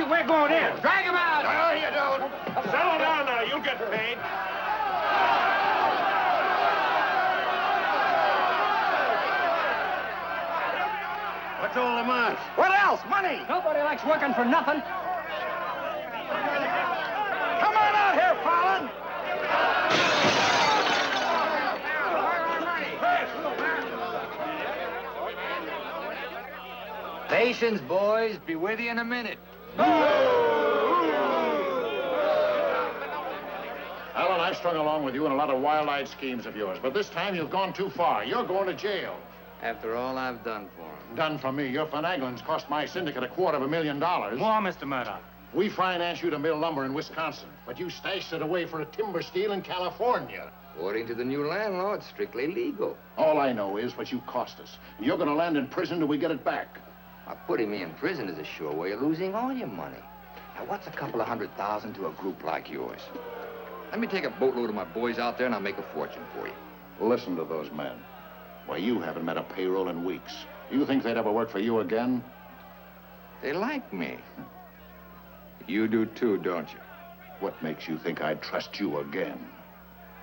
you, we're going in. Drag him out. No, you don't. Settle down now. You'll get paid. What's all the march? What else? Money. Nobody likes working for nothing. Come on out here, Fallon. Patience, boys. Be with you in a minute. Fallon, I've strung along with you in a lot of wild-eyed schemes of yours, but this time you've gone too far. You're going to jail. After all I've done for him. Done for me. Your finagling's cost my syndicate $250,000. More, Mr. Murdoch. We financed you to mill lumber in Wisconsin, but you stashed it away for a timber steal in California. According to the new landlaw, it's strictly legal. All I know is what you cost us. And you're going to land in prison till we get it back. Now, putting me in prison is a sure way of losing all your money. Now, what's a couple of $100,000 to a group like yours? Let me take a boatload of my boys out there and I'll make a fortune for you. Listen to those men. Why, you haven't met a payroll in weeks. You think they'd ever work for you again? They like me. You do too, don't you? What makes you think I'd trust you again?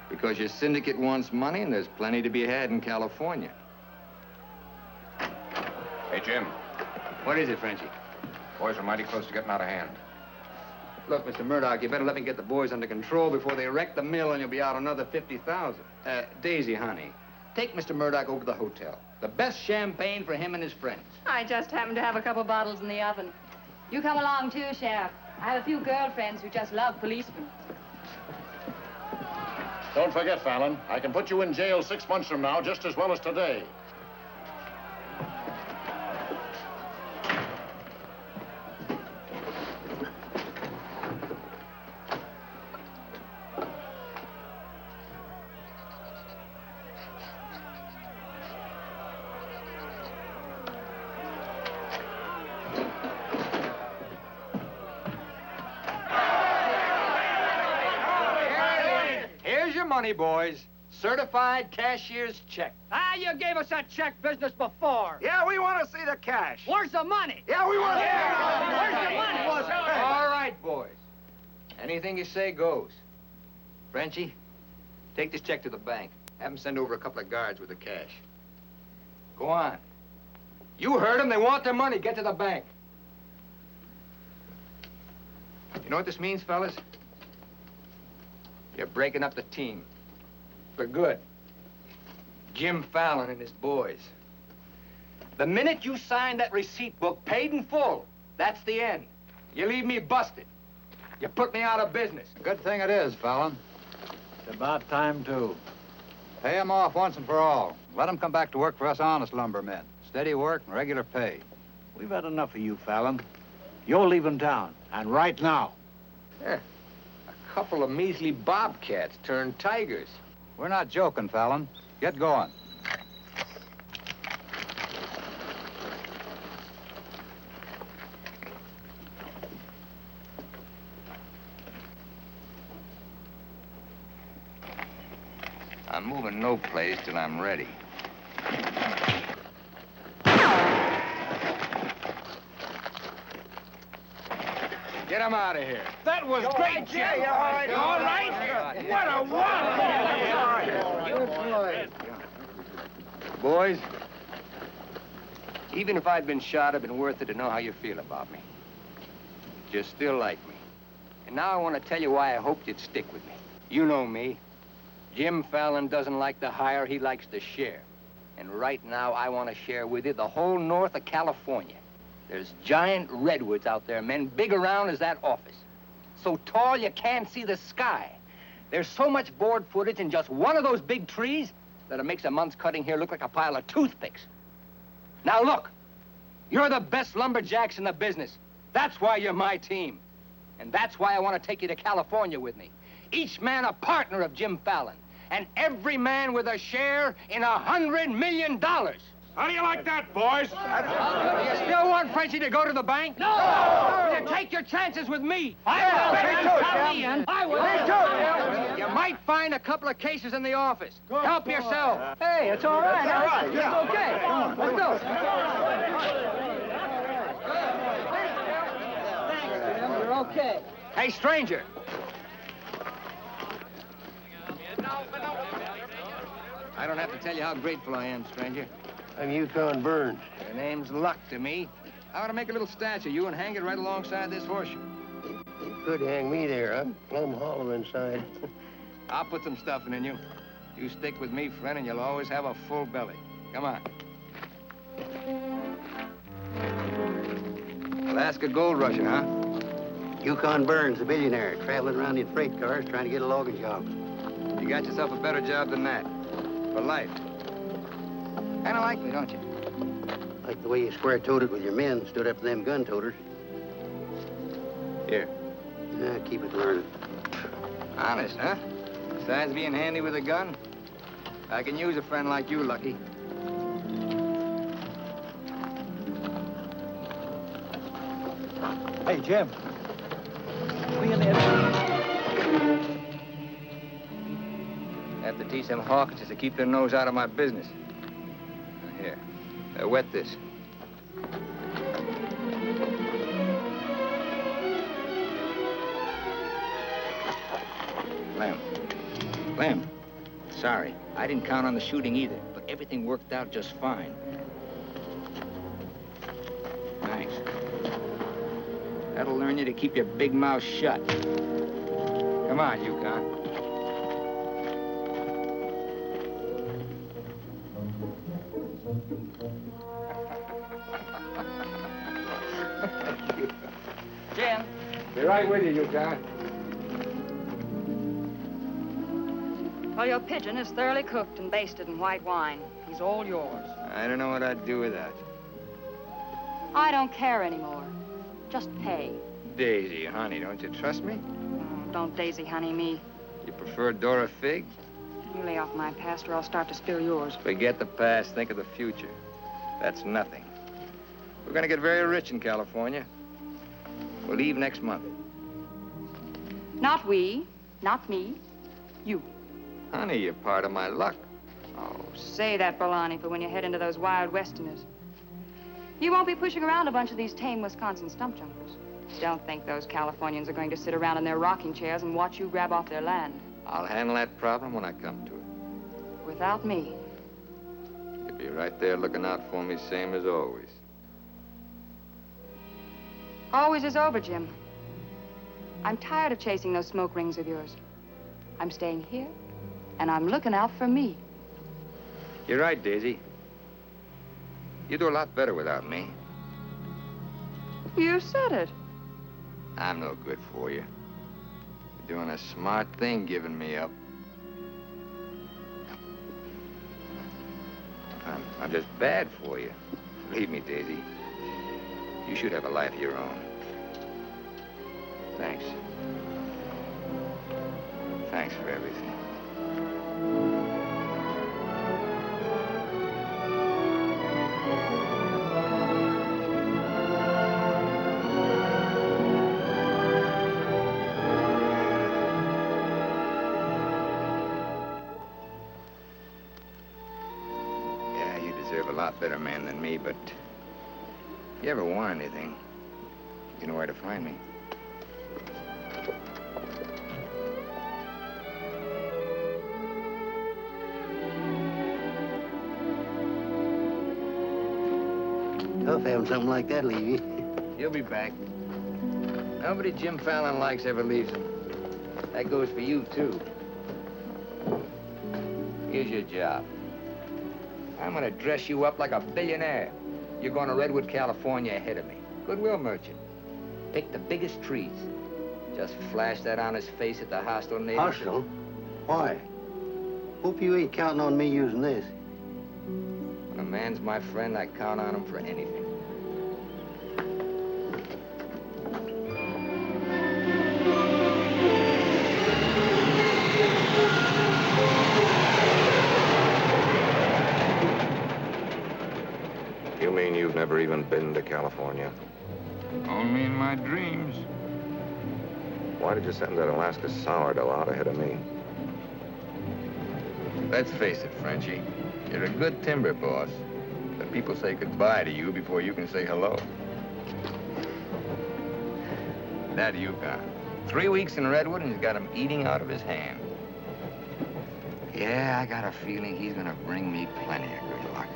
Because your syndicate wants money and there's plenty to be had in California. Hey, Jim. What is it, Frenchie? Boys are mighty close to getting out of hand. Look, Mr. Murdoch, you better let me get the boys under control before they wreck the mill and you'll be out another $50,000. Daisy, honey, take Mr. Murdoch over to the hotel. The best champagne for him and his friends. I just happen to have a couple bottles in the oven. You come along too, Sheriff. I have a few girlfriends who just love policemen. Don't forget, Fallon, I can put you in jail 6 months from now just as well as today. Money, boys. Certified cashier's check. Ah, you gave us that check business before. Yeah, we want to see the cash. Where's the money? Yeah, we want to see the Where's the money? All right, boys. Anything you say goes. Frenchie, take this check to the bank. Have them send over a couple of guards with the cash. Go on. You heard them. They want their money. Get to the bank. You know what this means, fellas? You're breaking up the team. For good. Jim Fallon and his boys. The minute you sign that receipt book, paid in full, that's the end. You leave me busted. You put me out of business. Good thing it is, Fallon. It's about time, too. Pay him off once and for all. Let him come back to work for us honest lumbermen. Steady work and regular pay. We've had enough of you, Fallon. You're leaving town, and right now. Yeah. A couple of measly bobcats turned tigers. We're not joking, Fallon. Get going. I'm moving no place till I'm ready. Get him out of here. That was great, Jim. Yeah, you're all right. You all right? What a one! Boys, even if I'd been shot, it'd been worth it to know how you feel about me. You still like me. And now I want to tell you why I hoped you'd stick with me. You know me. Jim Fallon doesn't like to hire, he likes to share. And right now, I want to share with you the whole north of California. There's giant redwoods out there, men, big around as that office. So tall you can't see the sky. There's so much board footage in just one of those big trees that it makes a month's cutting here look like a pile of toothpicks. Now look, you're the best lumberjacks in the business. That's why you're my team. And that's why I want to take you to California with me. Each man a partner of Jim Fallon. And every man with a share in $100 million. How do you like that, boys? You still want Frenchie to go to the bank? No! Then take your chances with me. I will. You might find a couple of cases in the office. Help yourself. Hey, it's all right. It's all right, yeah. It's okay. Let's go. Okay. Hey, stranger. I don't have to tell you how grateful I am, stranger. I'm Yukon Burns. Your name's Luck to me. I want to make a little statue of you and hang it right alongside this horseshoe. You could hang me there. I'm plumb hollow inside. I'll put some stuffing in you. You stick with me, friend, and you'll always have a full belly. Come on. Alaska gold rusher, huh? Yukon Burns, the billionaire, traveling around in freight cars trying to get a logging job. You got yourself a better job than that. For life. Kind of like me, don't you? Like the way you square-toed with your men, stood up to them gun-toters. Here. Yeah, keep it learning. Honest, huh? Besides being handy with a gun, I can use a friend like you, Lucky. Hey, Jim. We in there. Have to teach them Hawkins to keep their nose out of my business. Here, wet this. Lem, sorry. I didn't count on the shooting either, but everything worked out just fine. Thanks. That'll learn you to keep your big mouth shut. Come on, Yukon. Jim. Be right with you, Yukon. Well, your pigeon is thoroughly cooked and basted in white wine. He's all yours. I don't know what I'd do with that. I don't care anymore. Just pay. Daisy, honey, don't you trust me? Oh, don't daisy honey me. You prefer Dora Fig? You lay off my past or I'll start to spill yours. Forget the past, think of the future. That's nothing. We're gonna get very rich in California. We'll leave next month. Not we, not me, you. Honey, you're part of my luck. Oh, say that, baloney, for when you head into those wild westerners. You won't be pushing around a bunch of these tame Wisconsin stump jumpers. Don't think those Californians are going to sit around in their rocking chairs and watch you grab off their land. I'll handle that problem when I come to it. Without me. You'll be right there looking out for me, same as always. Always is over, Jim. I'm tired of chasing those smoke rings of yours. I'm staying here, and I'm looking out for me. You're right, Daisy. You do a lot better without me. You said it. I'm no good for you. You're doing a smart thing giving me up. I'm just bad for you. Believe me, Daisy. You should have a life of your own. Thanks. Thanks for everything. Yeah, you deserve a lot better man than me, but if you ever want anything, you know where to find me. Tough having something like that leave you. He'll be back. Nobody Jim Fallon likes ever leaves him. That goes for you, too. Here's your job. I'm gonna dress you up like a billionaire. You're going to Redwood, California ahead of me. Goodwill merchant. Pick the biggest trees. Just flash that on his face at the hostile neighbors. Hostile? Why? Hope you ain't counting on me using this. When a man's my friend, I count on him for anything. You mean you've never even been to California? Only in my dreams. Why did you send that Alaska sourdough out ahead of me? Let's face it, Frenchie. You're a good timber boss. But people say goodbye to you before you can say hello. That Yukon. 3 weeks in Redwood, and he's got him eating out of his hand. Yeah, I got a feeling he's gonna bring me plenty of good luck.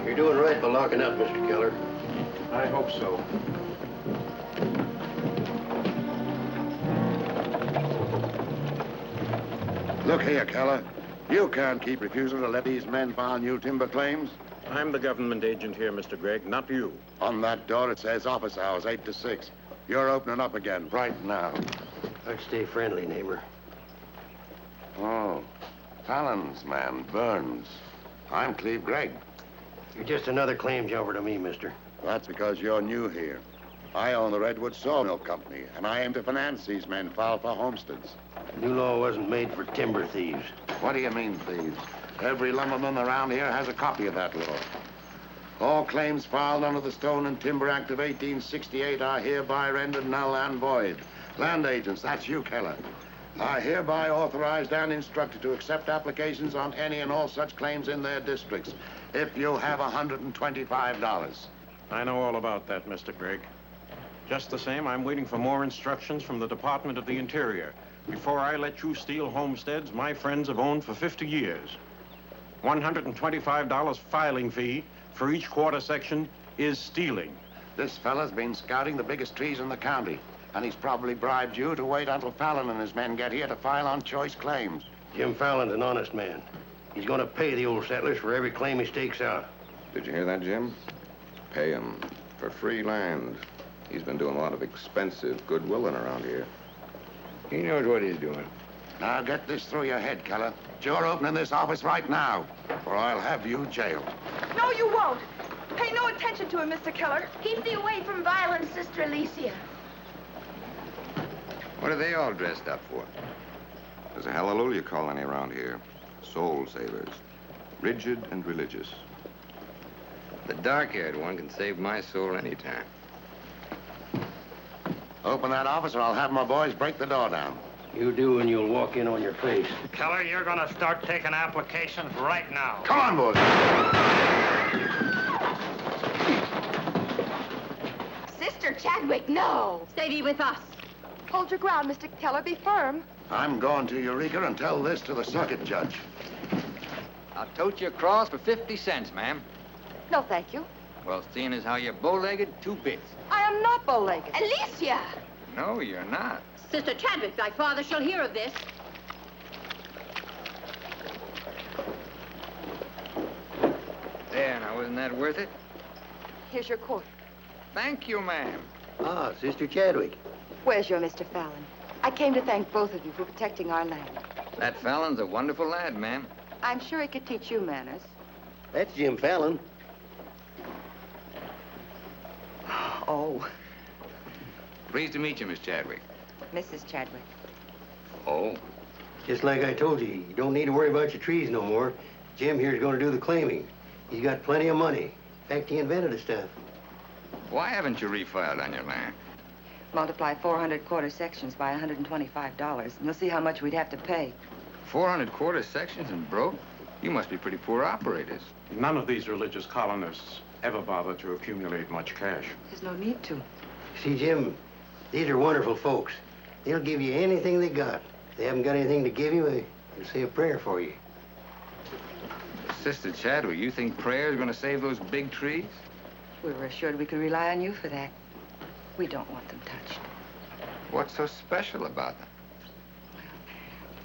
You're doing right by locking up, Mr. Keller. I hope so. Look here, Keller. You can't keep refusing to let these men file new timber claims. I'm the government agent here, Mr. Gregg, not you. On that door, it says office hours, 8 to 6. You're opening up again right now. I'd stay friendly, neighbor. Oh, Fallon's man, Burns. I'm Cleve Gregg. You're just another claim jumper to me, mister. That's because you're new here. I own the Redwood Sawmill Company, and I aim to finance these men filed for homesteads. New law wasn't made for timber thieves. What do you mean, thieves? Every lumberman around here has a copy of that law. All claims filed under the Stone and Timber Act of 1868 are hereby rendered null and void. Land agents, that's you, Keller, are hereby authorized and instructed to accept applications on any and all such claims in their districts if you have $125. I know all about that, Mr. Gregg. Just the same, I'm waiting for more instructions from the Department of the Interior before I let you steal homesteads my friends have owned for 50 years. $125 filing fee for each quarter section is stealing. This fella's been scouting the biggest trees in the county, and he's probably bribed you to wait until Fallon and his men get here to file on choice claims. Jim Fallon's an honest man. He's gonna pay the old settlers for every claim he stakes out. Did you hear that, Jim? Pay him for free land. He's been doing a lot of expensive goodwilling around here. He knows what he's doing. Now get this through your head, Keller. You're opening this office right now, or I'll have you jailed. No, you won't. Pay no attention to him, Mr. Keller. Keep thee away from violence, Sister Alicia. What are they all dressed up for? There's a hallelujah colony around here. Soul savers. Rigid and religious. The dark-haired one can save my soul anytime. Open that office or I'll have my boys break the door down. You do and you'll walk in on your face. Keller, you're gonna start taking applications right now. Come on, boys. Sister Chadwick, no. Stay thee with us. Hold your ground, Mr. Keller. Be firm. I'm going to Eureka and tell this to the circuit judge. I'll tote you across for 50 cents, ma'am. No, thank you. Well, seeing as how you're bow-legged, 2 bits. I am not bow-legged. Alicia! No, you're not. Sister Chadwick, thy father shall hear of this. There, now, wasn't that worth it? Here's your court. Thank you, ma'am. Ah, Sister Chadwick. Where's your Mr. Fallon? I came to thank both of you for protecting our land. That Fallon's a wonderful lad, ma'am. I'm sure he could teach you manners. That's Jim Fallon. Oh, Pleased to meet you, Miss Chadwick. Mrs. Chadwick. Oh? Just like I told you, you don't need to worry about your trees no more. Jim here's gonna do the claiming. He's got plenty of money. In fact, he invented the stuff. Why haven't you refiled on your land? Multiply 400 quarter sections by $125, and you'll see how much we'd have to pay. 400 quarter sections and broke? You must be pretty poor operators. None of these religious colonists ever bother to accumulate much cash. There's no need to. See, Jim, these are wonderful folks. They'll give you anything they got. If they haven't got anything to give you, they'll say a prayer for you. Sister Chadwick, you think prayer is going to save those big trees? We were assured we could rely on you for that. We don't want them touched. What's so special about them?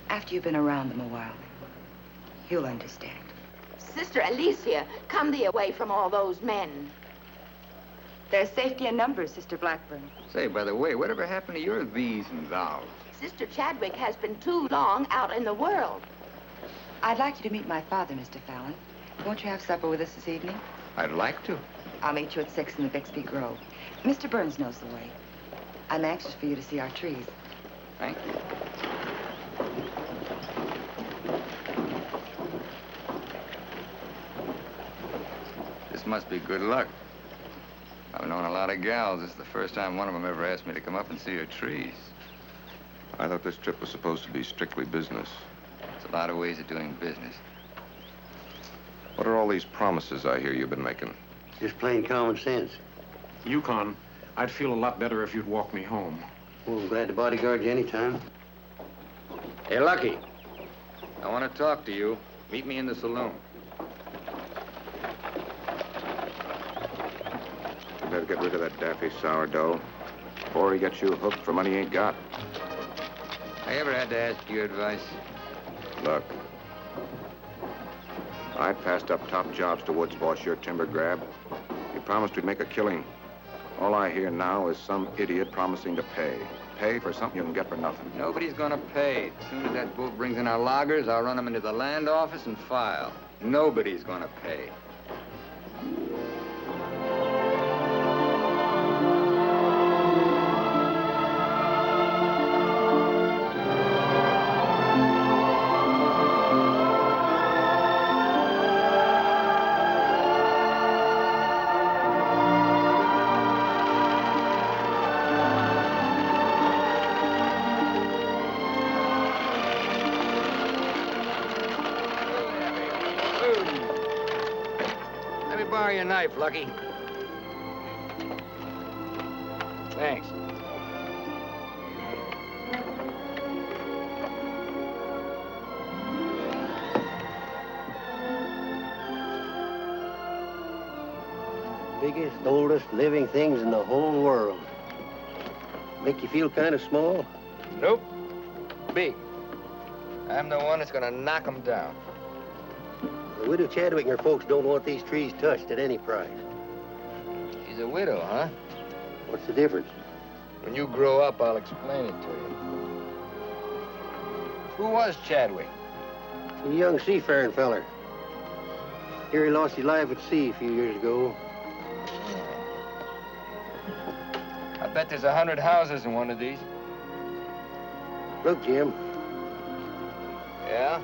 After you've been around them a while, you'll understand. Sister Alicia, come thee away from all those men. There's safety in numbers, Sister Blackburn. Say, by the way, whatever happened to your these and thous? Sister Chadwick has been too long out in the world. I'd like you to meet my father, Mr. Fallon. Won't you have supper with us this evening? I'd like to. I'll meet you at 6 in the Bixby Grove. Mr. Burns knows the way. I'm anxious for you to see our trees. Thank you. This must be good luck. I've known a lot of gals. This is the first time one of them ever asked me to come up and see her trees. I thought this trip was supposed to be strictly business. It's a A lot of ways of doing business. What are all these promises I hear you've been making? Just plain common sense. Yukon, I'd feel a lot better if you'd walk me home. Well, I'm glad to bodyguard you anytime. Hey, Lucky. I want to talk to you. Meet me in the saloon. You better get rid of that daffy sourdough before he gets you hooked for money he ain't got. I ever had to ask your advice? Look, I passed up top jobs to Woods' boss, your timber grab. He promised we'd make a killing. All I hear now is some idiot promising to pay. Pay for something you can get for nothing. Nobody's gonna pay. As soon as that boat brings in our loggers, I'll run them into the land office and file. Nobody's gonna pay. Your knife, Lucky. Thanks. Biggest, oldest living things in the whole world. Make you feel kind of small? Nope. Big. I'm the one that's gonna knock them down. The widow Chadwick and her folks don't want these trees touched at any price. She's a widow, huh? What's the difference? When you grow up, I'll explain it to you. Who was Chadwick? A young seafaring feller. Here he lost his life at sea a few years ago. I bet there's 100 houses in one of these. Look, Jim. Yeah?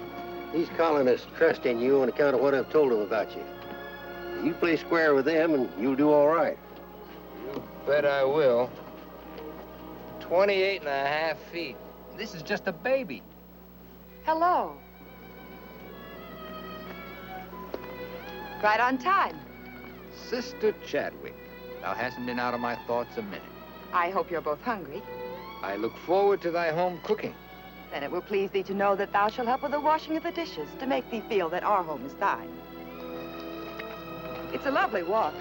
These colonists trust in you on account of what I've told them about you. You play square with them and you'll do all right. You bet I will. 28.5 feet. This is just a baby. Hello. Right on time. Sister Chadwick. Thou hasn't been out of my thoughts a minute. I hope you're both hungry. I look forward to thy home cooking. Then it will please thee to know that thou shalt help with the washing of the dishes to make thee feel that our home is thine. It's a lovely walk.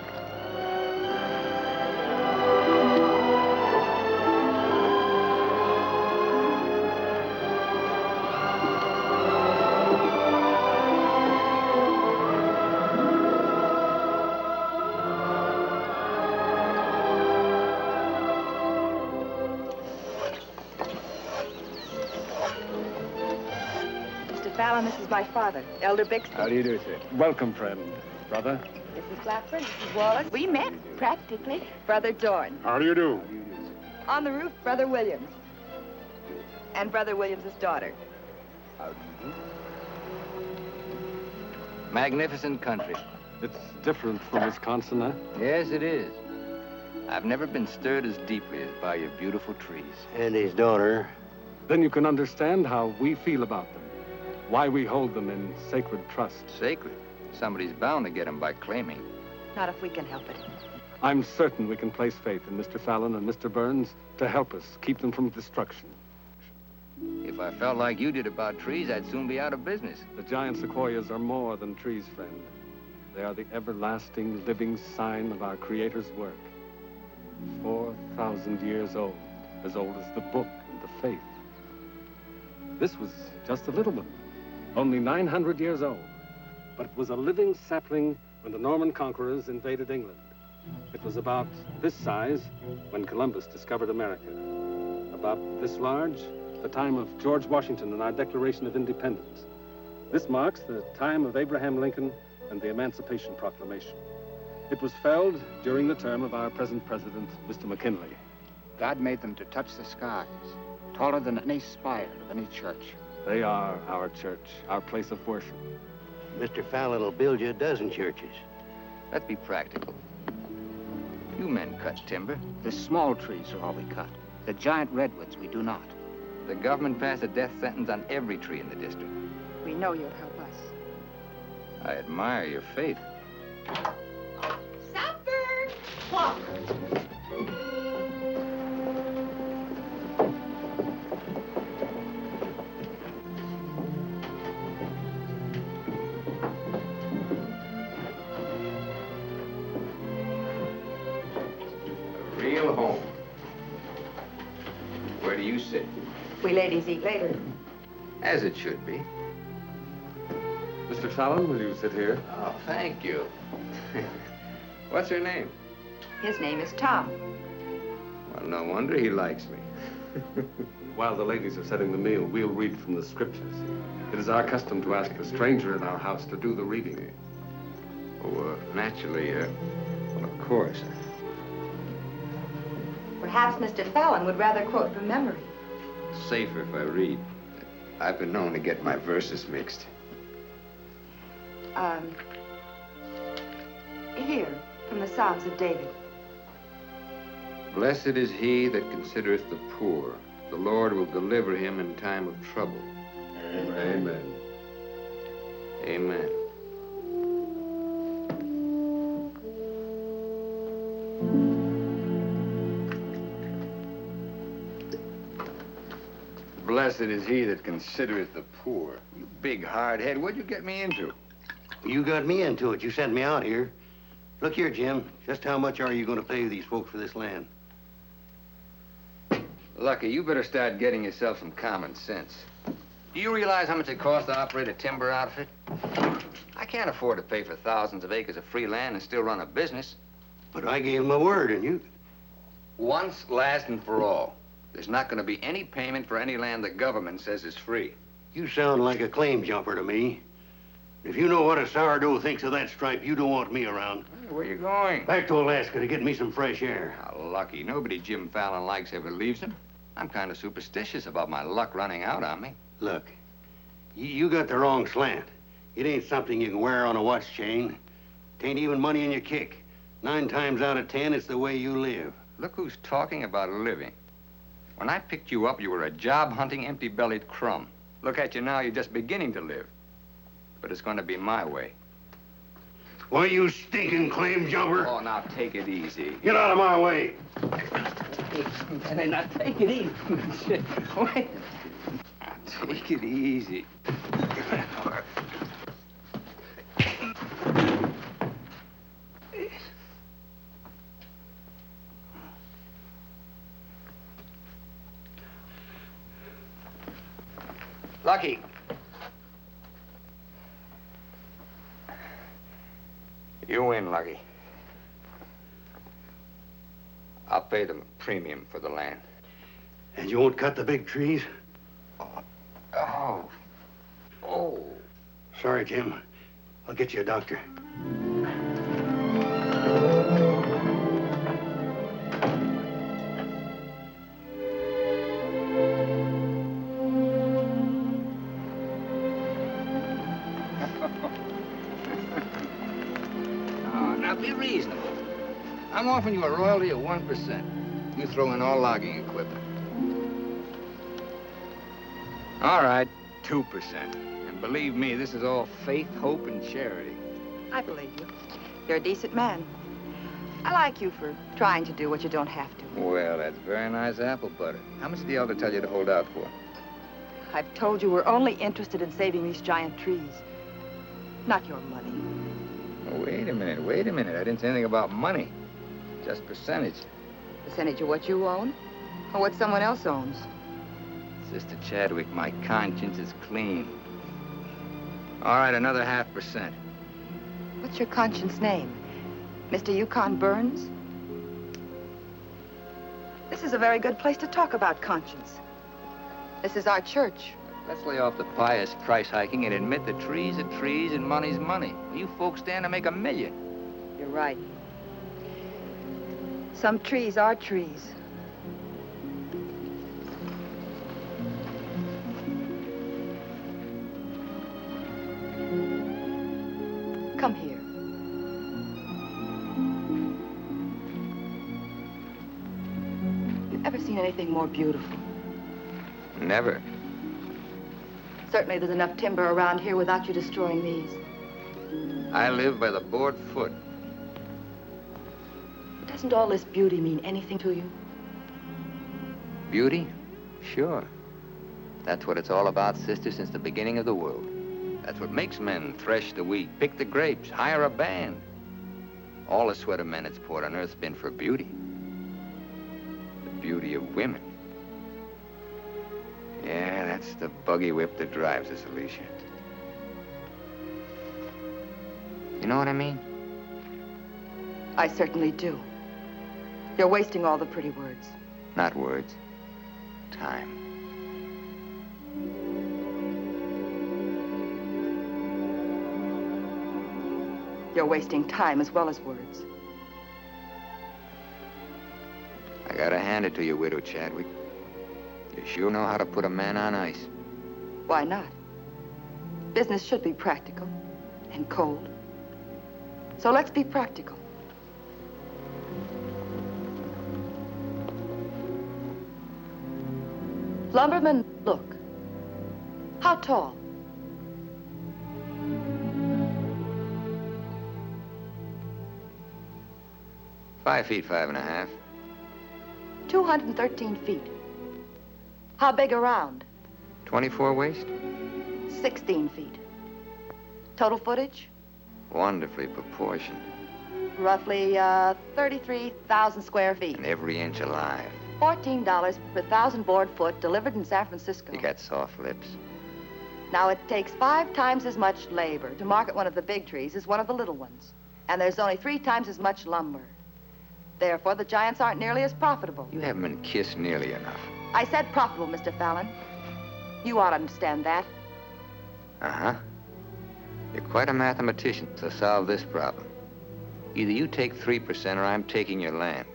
Fallon, this is my father, Elder Bixby. How do you do, sir? Welcome, friend. Brother? Mrs. Clapper, Mrs. Wallace. We met, practically. Brother Dorn. How do you do? On the roof, Brother Williams. And Brother Williams' daughter. How do you do? Magnificent country. It's different from Wisconsin, huh? Yes, it is. I've never been stirred as deeply as by your beautiful trees. And his daughter. Then you can understand how we feel about them. Why we hold them in sacred trust. Sacred? Somebody's bound to get them by claiming. Not if we can help it. I'm certain we can place faith in Mr. Fallon and Mr. Burns to help us keep them from destruction. If I felt like you did about trees, I'd soon be out of business. The giant sequoias are more than trees, friend. They are the everlasting, living sign of our Creator's work. 4,000 years old as the book and the faith. This was just a little one. Only 900 years old, but it was a living sapling when the Norman conquerors invaded England. It was about this size when Columbus discovered America. About this large, the time of George Washington and our Declaration of Independence. This marks the time of Abraham Lincoln and the Emancipation Proclamation. It was felled during the term of our present president, Mr. McKinley. God made them to touch the skies, taller than any spire of any church. They are our church, our place of worship. Mr. Fallon will build you a dozen churches. Let's be practical. You men cut timber. The small trees are all we cut. The giant redwoods we do not. The government passed a death sentence on every tree in the district. We know you'll help us. I admire your faith. Supper! Walk. A real home. Where do you sit? We ladies eat later. As it should be. Mr. Fallon, will you sit here? Oh, thank you. What's her name? His name is Tom. Well, no wonder he likes me. While the ladies are setting the meal, we'll read from the scriptures. It is our custom to ask a stranger in our house to do the reading. Oh, naturally, well, of course. Perhaps Mr. Fallon would rather quote from memory. Safer if I read. I've been known to get my verses mixed. Here, from the Psalms of David. Blessed is he that considereth the poor. The Lord will deliver him in time of trouble. Amen. Amen. Blessed is he that considereth the poor. You big hard head, what'd you get me into? You got me into it. You sent me out here. Look here, Jim. Just how much are you going to pay these folks for this land? Lucky, you better start getting yourself some common sense. Do you realize how much it costs to operate a timber outfit? I can't afford to pay for thousands of acres of free land and still run a business. But I gave my word, and you... Once, last, and for all. There's not going to be any payment for any land the government says is free. You sound like a claim jumper to me. If you know what a sourdough thinks of that stripe, you don't want me around. Hey, where you going? Back to Alaska to get me some fresh air. How lucky. Nobody Jim Fallon likes ever leaves him. I'm kind of superstitious about my luck running out on me. Look, you got the wrong slant. It ain't something you can wear on a watch chain. It ain't even money in your kick. 9 times out of 10, it's the way you live. Look who's talking about living. When I picked you up, you were a job-hunting, empty-bellied crumb. Look at you now, you're just beginning to live. But it's going to be my way. Why, you stinking claim jumper? Oh, now take it easy. Get out of my way. And now take it easy. Wait. Take it easy. Lucky. You win, Lucky. I'll pay the premium for the land. And you won't cut the big trees? Oh. Oh. Sorry, Jim. I'll get you a doctor. Now be reasonable. I'm offering you a royalty of 1%. You throw in all logging equipment. All right, 2%. And believe me, this is all faith, hope, and charity. I believe you. You're a decent man. I like you for trying to do what you don't have to. Well, that's very nice apple butter. How much did the elder tell you to hold out for? I've told you we're only interested in saving these giant trees, not your money. Oh, wait a minute. I didn't say anything about money. Just percentage. Percentage of what you own, or what someone else owns? Sister Chadwick, my conscience is clean. All right, another 0.5%. What's your conscience name? Mr. Yukon Burns? This is a very good place to talk about conscience. This is our church. Let's lay off the pious price hiking and admit that trees are trees and money's money. You folks stand to make $1 million. You're right. Some trees are trees. Come here. You've ever seen anything more beautiful? Never. Certainly there's enough timber around here without you destroying these. I live by the board foot. Doesn't all this beauty mean anything to you? Beauty? Sure. That's what it's all about, sister, since the beginning of the world. That's what makes men thresh the wheat, pick the grapes, hire a band. All the sweat of men that's poured on earth's been for beauty. The beauty of women. Yeah, that's the buggy whip that drives us, Alicia. You know what I mean? I certainly do. You're wasting all the pretty words. Not words. Time. You're wasting time as well as words. I gotta hand it to you, Widow Chadwick. You sure know how to put a man on ice. Why not? Business should be practical and cold. So let's be practical. Lumberman, look. How tall? "5 feet, 5.5. 213 feet. How big around? 24 waist? 16 feet. Total footage? Wonderfully proportioned. Roughly 33,000 square feet. And every inch alive. $14 per 1,000 board foot delivered in San Francisco. You got soft lips. Now, it takes 5 times as much labor to market one of the big trees as one of the little ones. And there's only 3 times as much lumber. Therefore, the giants aren't nearly as profitable. You haven't been kissed nearly enough. I said profitable, Mr. Fallon. You ought to understand that. Uh-huh. You're quite a mathematician to solve this problem. Either you take 3% or I'm taking your land.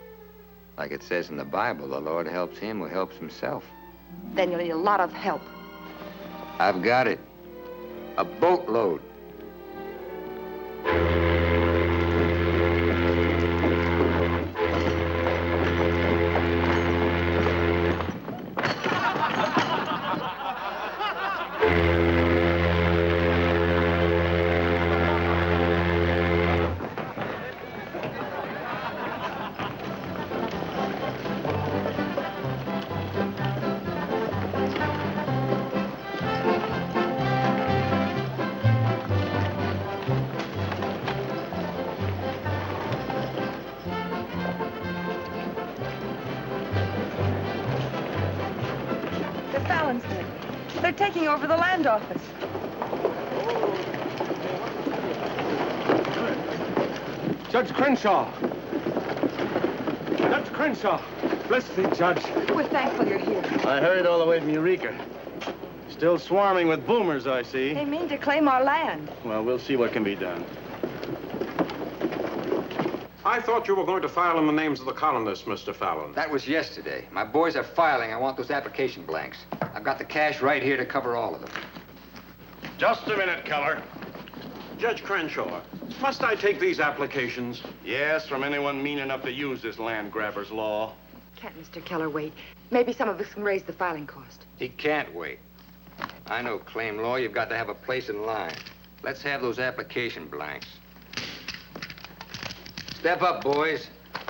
Like it says in the Bible, the Lord helps him who helps himself. Then you'll need a lot of help. I've got it. A boatload. They're taking over the land office. Judge Crenshaw! Judge Crenshaw! Bless thee, Judge. We're thankful you're here. I hurried all the way from Eureka. Still swarming with boomers, I see. They mean to claim our land. Well, we'll see what can be done. I thought you were going to file in the names of the colonists, Mr. Fallon. That was yesterday. My boys are filing. I want those application blanks. I've got the cash right here to cover all of them. Just a minute, Keller. Judge Crenshaw, must I take these applications? Yes, from anyone mean enough to use this land grabber's law. Can't Mr. Keller wait? Maybe some of us can raise the filing cost. He can't wait. I know claim law. You've got to have a place in line. Let's have those application blanks. Step up, boys.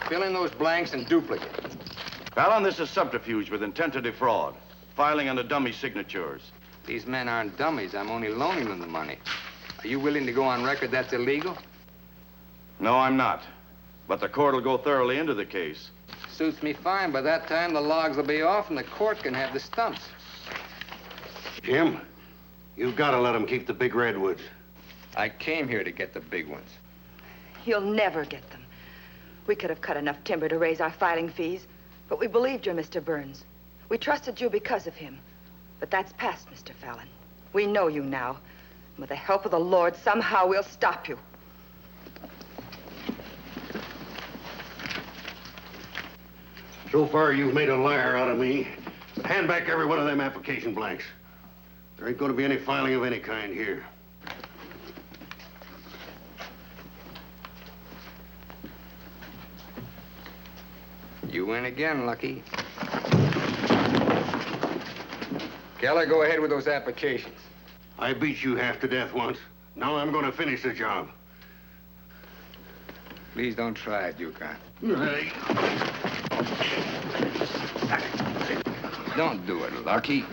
Fill in those blanks and duplicate. Fallon, this is subterfuge with intent to defraud. Filing under dummy signatures. These men aren't dummies. I'm only loaning them the money. Are you willing to go on record that's illegal? No, I'm not. But the court will go thoroughly into the case. Suits me fine. By that time, the logs will be off and the court can have the stumps. Jim, you've got to let them keep the big redwoods. I came here to get the big ones. You'll never get them. We could have cut enough timber to raise our filing fees, but we believed you, Mr. Burns. We trusted you because of him. But that's past, Mr. Fallon. We know you now. And with the help of the Lord, somehow we'll stop you. So far, you've made a liar out of me. Hand back every one of them application blanks. There ain't going to be any filing of any kind here. You win again, Lucky. Keller, go ahead with those applications. I beat you half to death once. Now I'm going to finish the job. Please don't try it, Yukon. Don't do it, Lucky.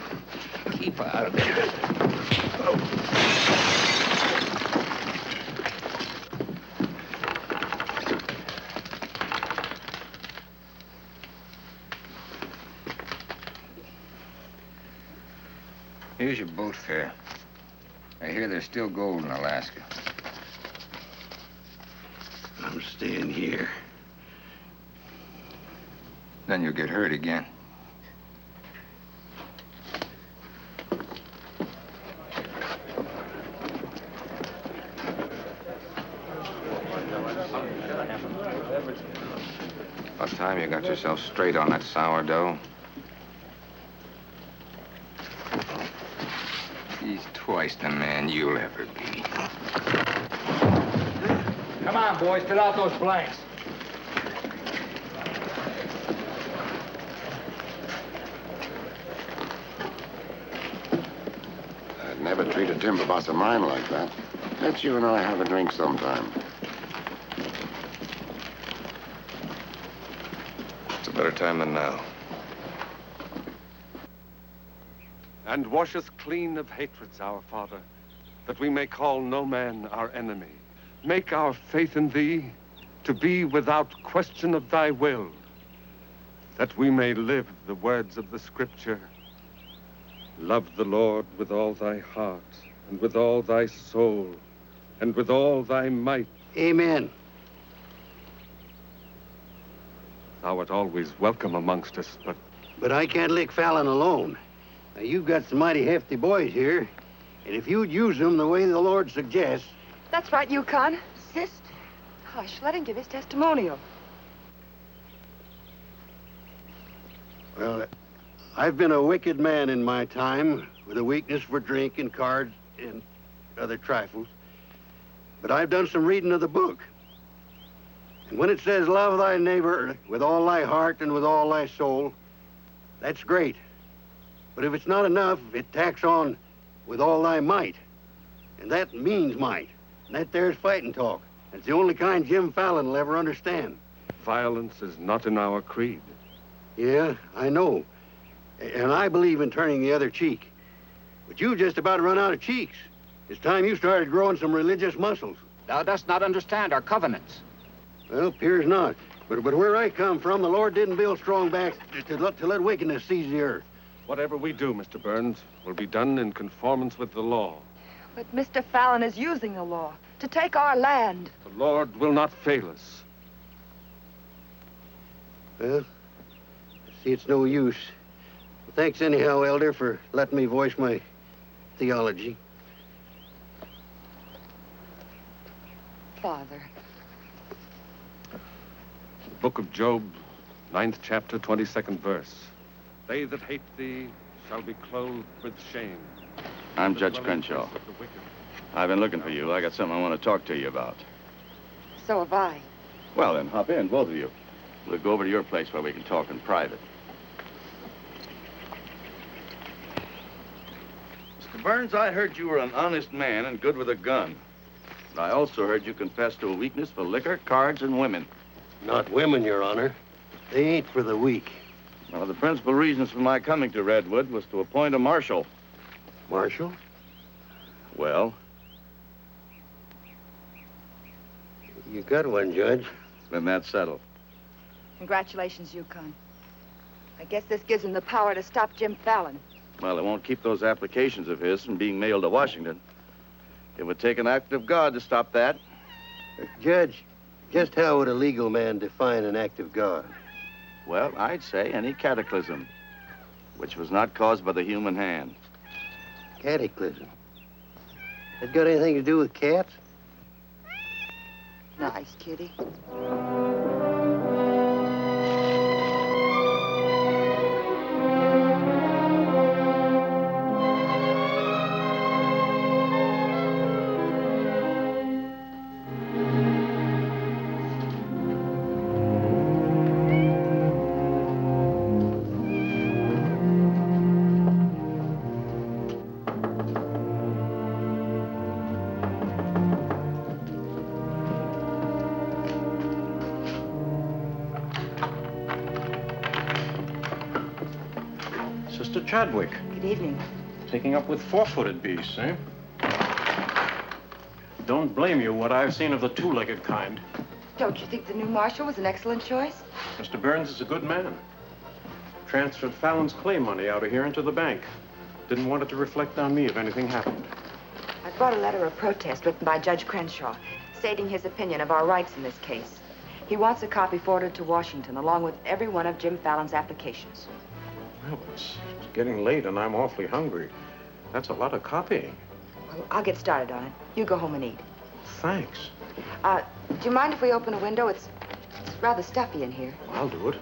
Keep out of it. Here's your boat fare. I hear there's still gold in Alaska. I'm staying here. Then you'll get hurt again. About time you got yourself straight on that sourdough. He's twice the man you'll ever be. Come on, boys, fill out those blanks. I'd never treat a timber boss of mine like that. Let's you and I have a drink sometime. It's a better time than now. And wash us clean of hatreds, our Father, that we may call no man our enemy. Make our faith in thee to be without question of thy will, that we may live the words of the Scripture. Love the Lord with all thy heart, and with all thy soul, and with all thy might. Amen. Thou art always welcome amongst us, But I can't lick Fallon alone. Now, you've got some mighty hefty boys here, and if you'd use them the way the Lord suggests... That's right, Yukon. Insist. Hush, let him give his testimonial. Well, I've been a wicked man in my time, with a weakness for drink and cards and other trifles. But I've done some reading of the book. And when it says, love thy neighbor with all thy heart and with all thy soul, that's great. But if it's not enough, it tacks on with all thy might. And that means might. And that there's fighting talk. It's the only kind Jim Fallon will ever understand. violence is not in our creed. Yeah, I know. And I believe in turning the other cheek. But you just about run out of cheeks. It's time you started growing some religious muscles. Thou dost not understand our covenants. Well, appears not. But where I come from, the Lord didn't build strong backs to let wickedness seize the earth. Whatever we do, Mr. Burns, will be done in conformance with the law. But Mr. Fallon is using the law to take our land. The Lord will not fail us. Well, I see it's no use. Well, thanks anyhow, Elder, for letting me voice my theology. Father. Book of Job, 9th chapter, 22nd verse. They that hate thee shall be clothed with shame. I'm Judge Crenshaw. I've been looking for you. I got something I want to talk to you about. So have I. Well, then, hop in, both of you. We'll go over to your place where we can talk in private. Mr. Burns, I heard you were an honest man and good with a gun. But I also heard you confess to a weakness for liquor, cards, and women. Not women, Your Honor. They ain't for the weak. One of the principal reasons for my coming to Redwood was to appoint a marshal. Marshal? Well? You got one, Judge. Then that's settled. Congratulations, Yukon. I guess this gives him the power to stop Jim Fallon. Well, it won't keep those applications of his from being mailed to Washington. It would take an act of God to stop that. Judge, just how would a legal man define an act of God? Well, I'd say any cataclysm, which was not caused by the human hand. Cataclysm? That got anything to do with cats? Nice, kitty. Sister Chadwick. Good evening. Taking up with four-footed beasts, eh? Don't blame you what I've seen of the two-legged kind. Don't you think the new marshal was an excellent choice? Mr. Burns is a good man. Transferred Fallon's clay money out of here into the bank. Didn't want it to reflect on me if anything happened. I brought a letter of protest written by Judge Crenshaw, stating his opinion of our rights in this case. He wants a copy forwarded to Washington, along with every one of Jim Fallon's applications. Well, it's getting late and I'm awfully hungry. That's a lot of copying. Well, I'll get started on it. You go home and eat. Thanks. Do you mind if we open a window? It's rather stuffy in here. I'll do it.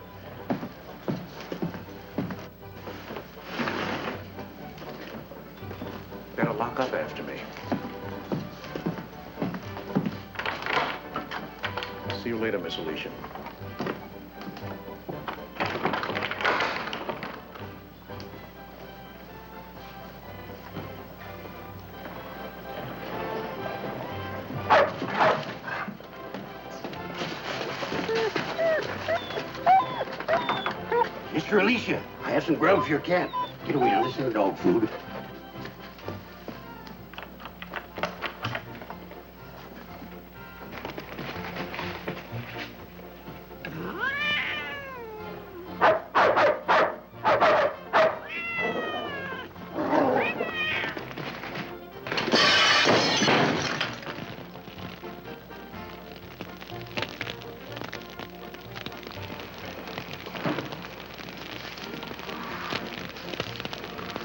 Better lock up after me. See you later, Miss Alicia. Mr. Alicia, I have some grub for your cat. Get away now, this isn't dog food.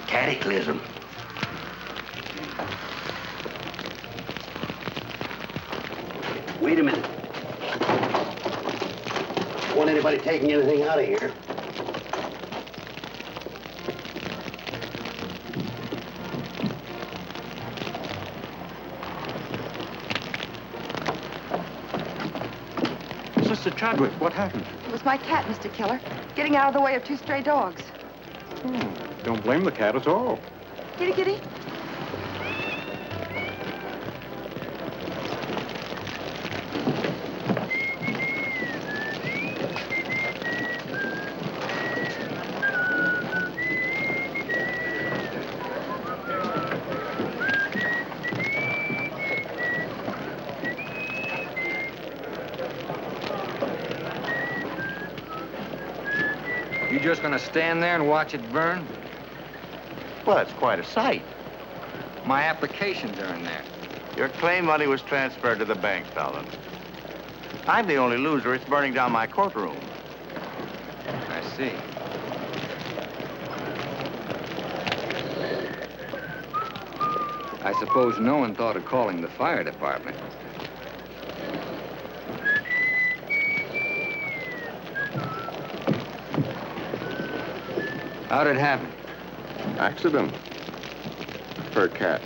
Cataclysm. Wait a minute. Don't want anybody taking anything out of here. Sister Chadwick, what happened? It was my cat, Mr. Killer, getting out of the way of two stray dogs. Don't blame the cat at all. Kitty, kitty. You just gonna stand there and watch it burn? Well, that's quite a sight. My applications are in there. Your claim money was transferred to the bank, Fallon. I'm the only loser. It's burning down my courtroom. I see. I suppose no one thought of calling the fire department. How'd it happen? Accident. For a cat.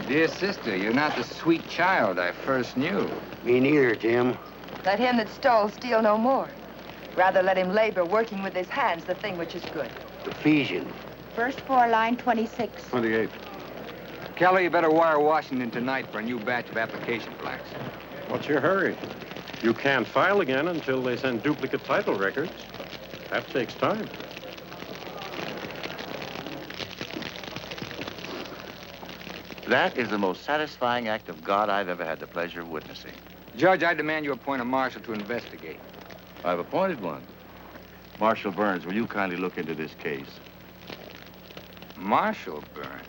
Dear sister, you're not the sweet child I first knew. Me neither, Jim. Let him that stole steal no more. Rather let him labor, working with his hands, the thing which is good. Ephesians. First floor, line 26. 28. Kelly, you better wire Washington tonight for a new batch of application plaques. What's your hurry? You can't file again until they send duplicate title records. That takes time. That is the most satisfying act of God I've ever had the pleasure of witnessing. Judge, I demand you appoint a marshal to investigate. I've appointed one. Marshal Burns, will you kindly look into this case? Marshal Burns?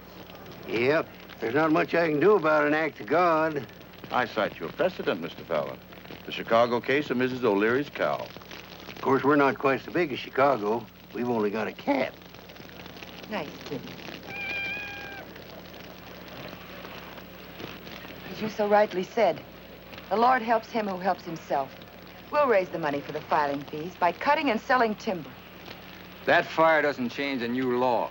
Yep. There's not much I can do about an act of God. I cite you a precedent, Mr. Fallon. The Chicago case of Mrs. O'Leary's cow. Of course, we're not quite so big as Chicago. We've only got a cat. Nice kid. As you so rightly said, the Lord helps him who helps himself. We'll raise the money for the filing fees by cutting and selling timber. That fire doesn't change the new law.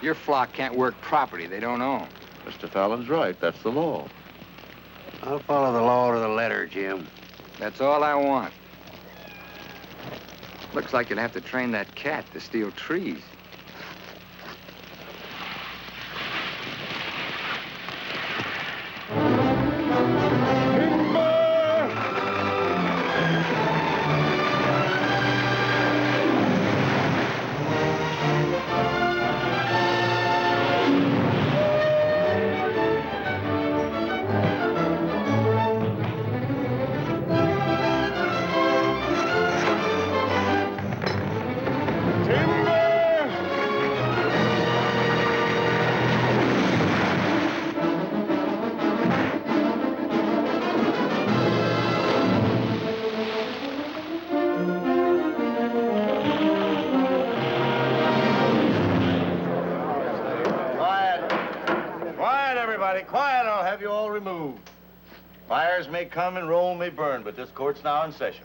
Your flock can't work property they don't own. Mr. Fallon's right. That's the law. I'll follow the law to the letter, Jim. That's all I want. Looks like you'll have to train that cat to steal trees. everybody, quiet, or I'll have you all removed. Fires may come and Rome may burn, but this court's now in session.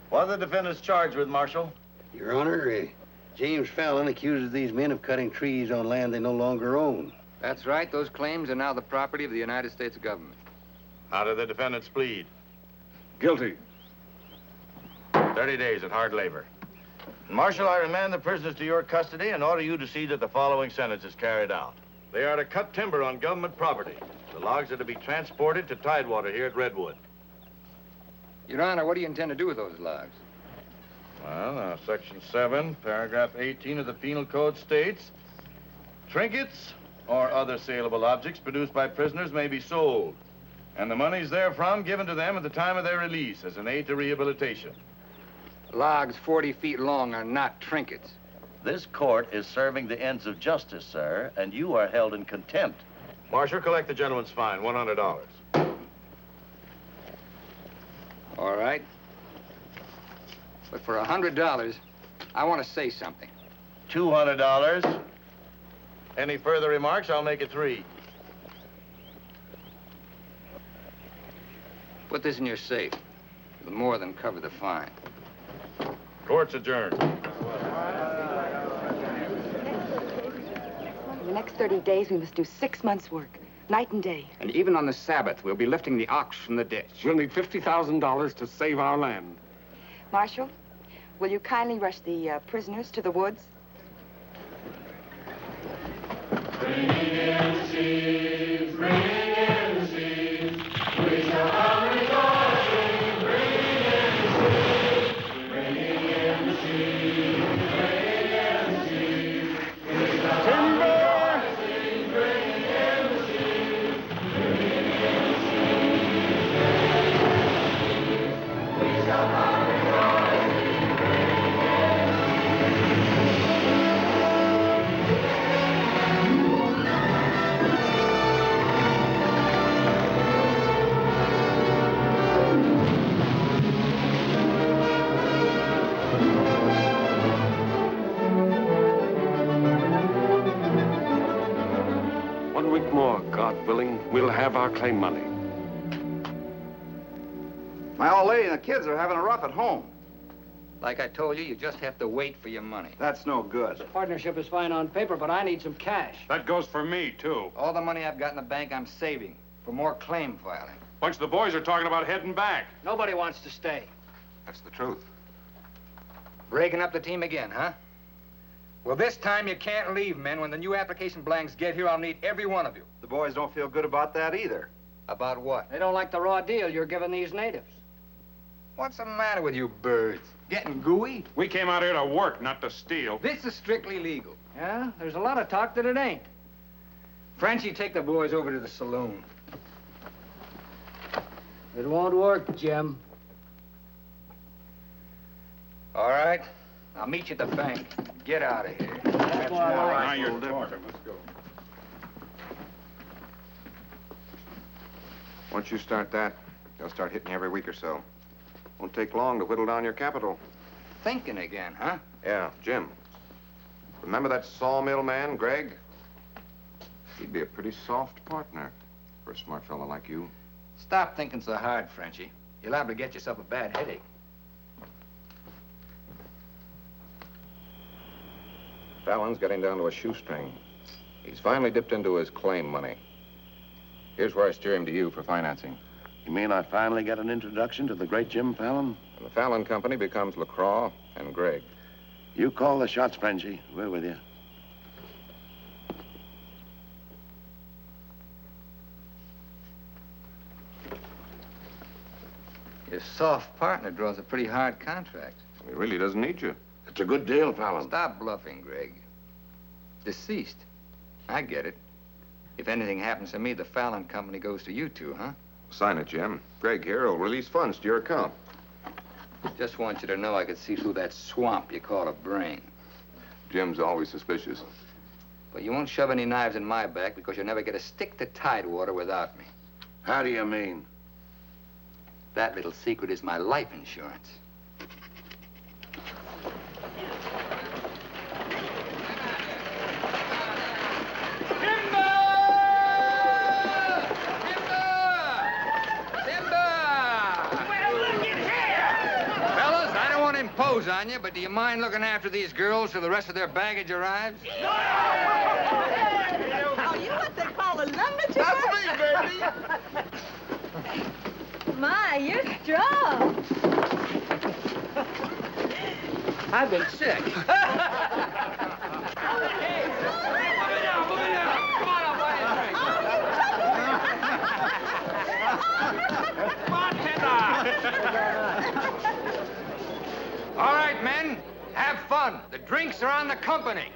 What are the defendants charged with, Marshal? Your Honor, James Fallon accuses these men of cutting trees on land they no longer own. That's right. Those claims are now the property of the United States government. How do the defendants plead? Guilty. 30 days at hard labor. Marshal, I remand the prisoners to your custody and order you to see that the following sentence is carried out. They are to cut timber on government property. The logs are to be transported to Tidewater here at Redwood. Your Honor, what do you intend to do with those logs? Well, Section 7, Paragraph 18 of the Penal Code states, trinkets or other saleable objects produced by prisoners may be sold, and the monies therefrom given to them at the time of their release as an aid to rehabilitation. Logs 40 feet long are not trinkets. This court is serving the ends of justice, sir, and you are held in contempt. Marshal, collect the gentleman's fine, $100. All right. But for $100, I want to say something. $200. Any further remarks, I'll make it 3. Put this in your safe. It'll more than cover the fine. Court's adjourned. In the next 30 days, we must do 6 months' work, night and day. And even on the Sabbath, we'll be lifting the ox from the ditch. We'll need $50,000 to save our land. Marshal, will you kindly rush the prisoners to the woods? Bring in sheaves, bring in sheaves. We shall have rejoicing. Bring in sheaves, bring in sheaves, bring in sheaves. We shall have rejoicing. Bring in sheaves, bring in sheaves. We shall have rejoicing. Bring in God willing, we'll have our claim money. My old lady and the kids are having a rough at home. Like I told you, you just have to wait for your money. That's no good. Partnership is fine on paper, but I need some cash. That goes for me, too. All the money I've got in the bank, I'm saving for more claim filing. Bunch of the boys are talking about heading back. Nobody wants to stay. That's the truth. Breaking up the team again, huh? Well, this time you can't leave, men. When the new application blanks get here, I'll need every one of you. The boys don't feel good about that either. About what? They don't like the raw deal you're giving these natives. What's the matter with you birds? Getting gooey? We came out here to work, not to steal. This is strictly legal. Yeah, there's a lot of talk that it ain't. Frenchie, take the boys over to the saloon. It won't work, Jim. All right. I'll meet you at the bank. Get out of here. That's what I like. Now you're talking. Let's go. Once you start that, they'll start hitting you every week or so. Won't take long to whittle down your capital. Thinking again, huh? Yeah, Jim. Remember that sawmill man, Greg? He'd be a pretty soft partner for a smart fellow like you. Stop thinking so hard, Frenchie. You're liable to get yourself a bad headache. Fallon's getting down to a shoestring. He's finally dipped into his claim money. Here's where I steer him to you for financing. You mean I finally get an introduction to the great Jim Fallon? And the Fallon Company becomes LaCroix and Greg. You call the shots, Frenchie. We're with you. Your soft partner draws a pretty hard contract. He really doesn't need you. It's a good deal, Fallon. Stop bluffing, Greg. Deceased. I get it. If anything happens to me, the Fallon Company goes to you two, huh? Sign it, Jim. Greg here will release funds to your account. Just want you to know I could see through that swamp you call a brain. Jim's always suspicious. But you won't shove any knives in my back because you'll never get a stick to Tidewater without me. How do you mean? That little secret is my life insurance. nose on you, but do you mind looking after these girls till the rest of their baggage arrives? Are you what they call a lumberjack? That's me, baby. My, you're strong. I've been sick. All right, men, have fun. The drinks are on the company.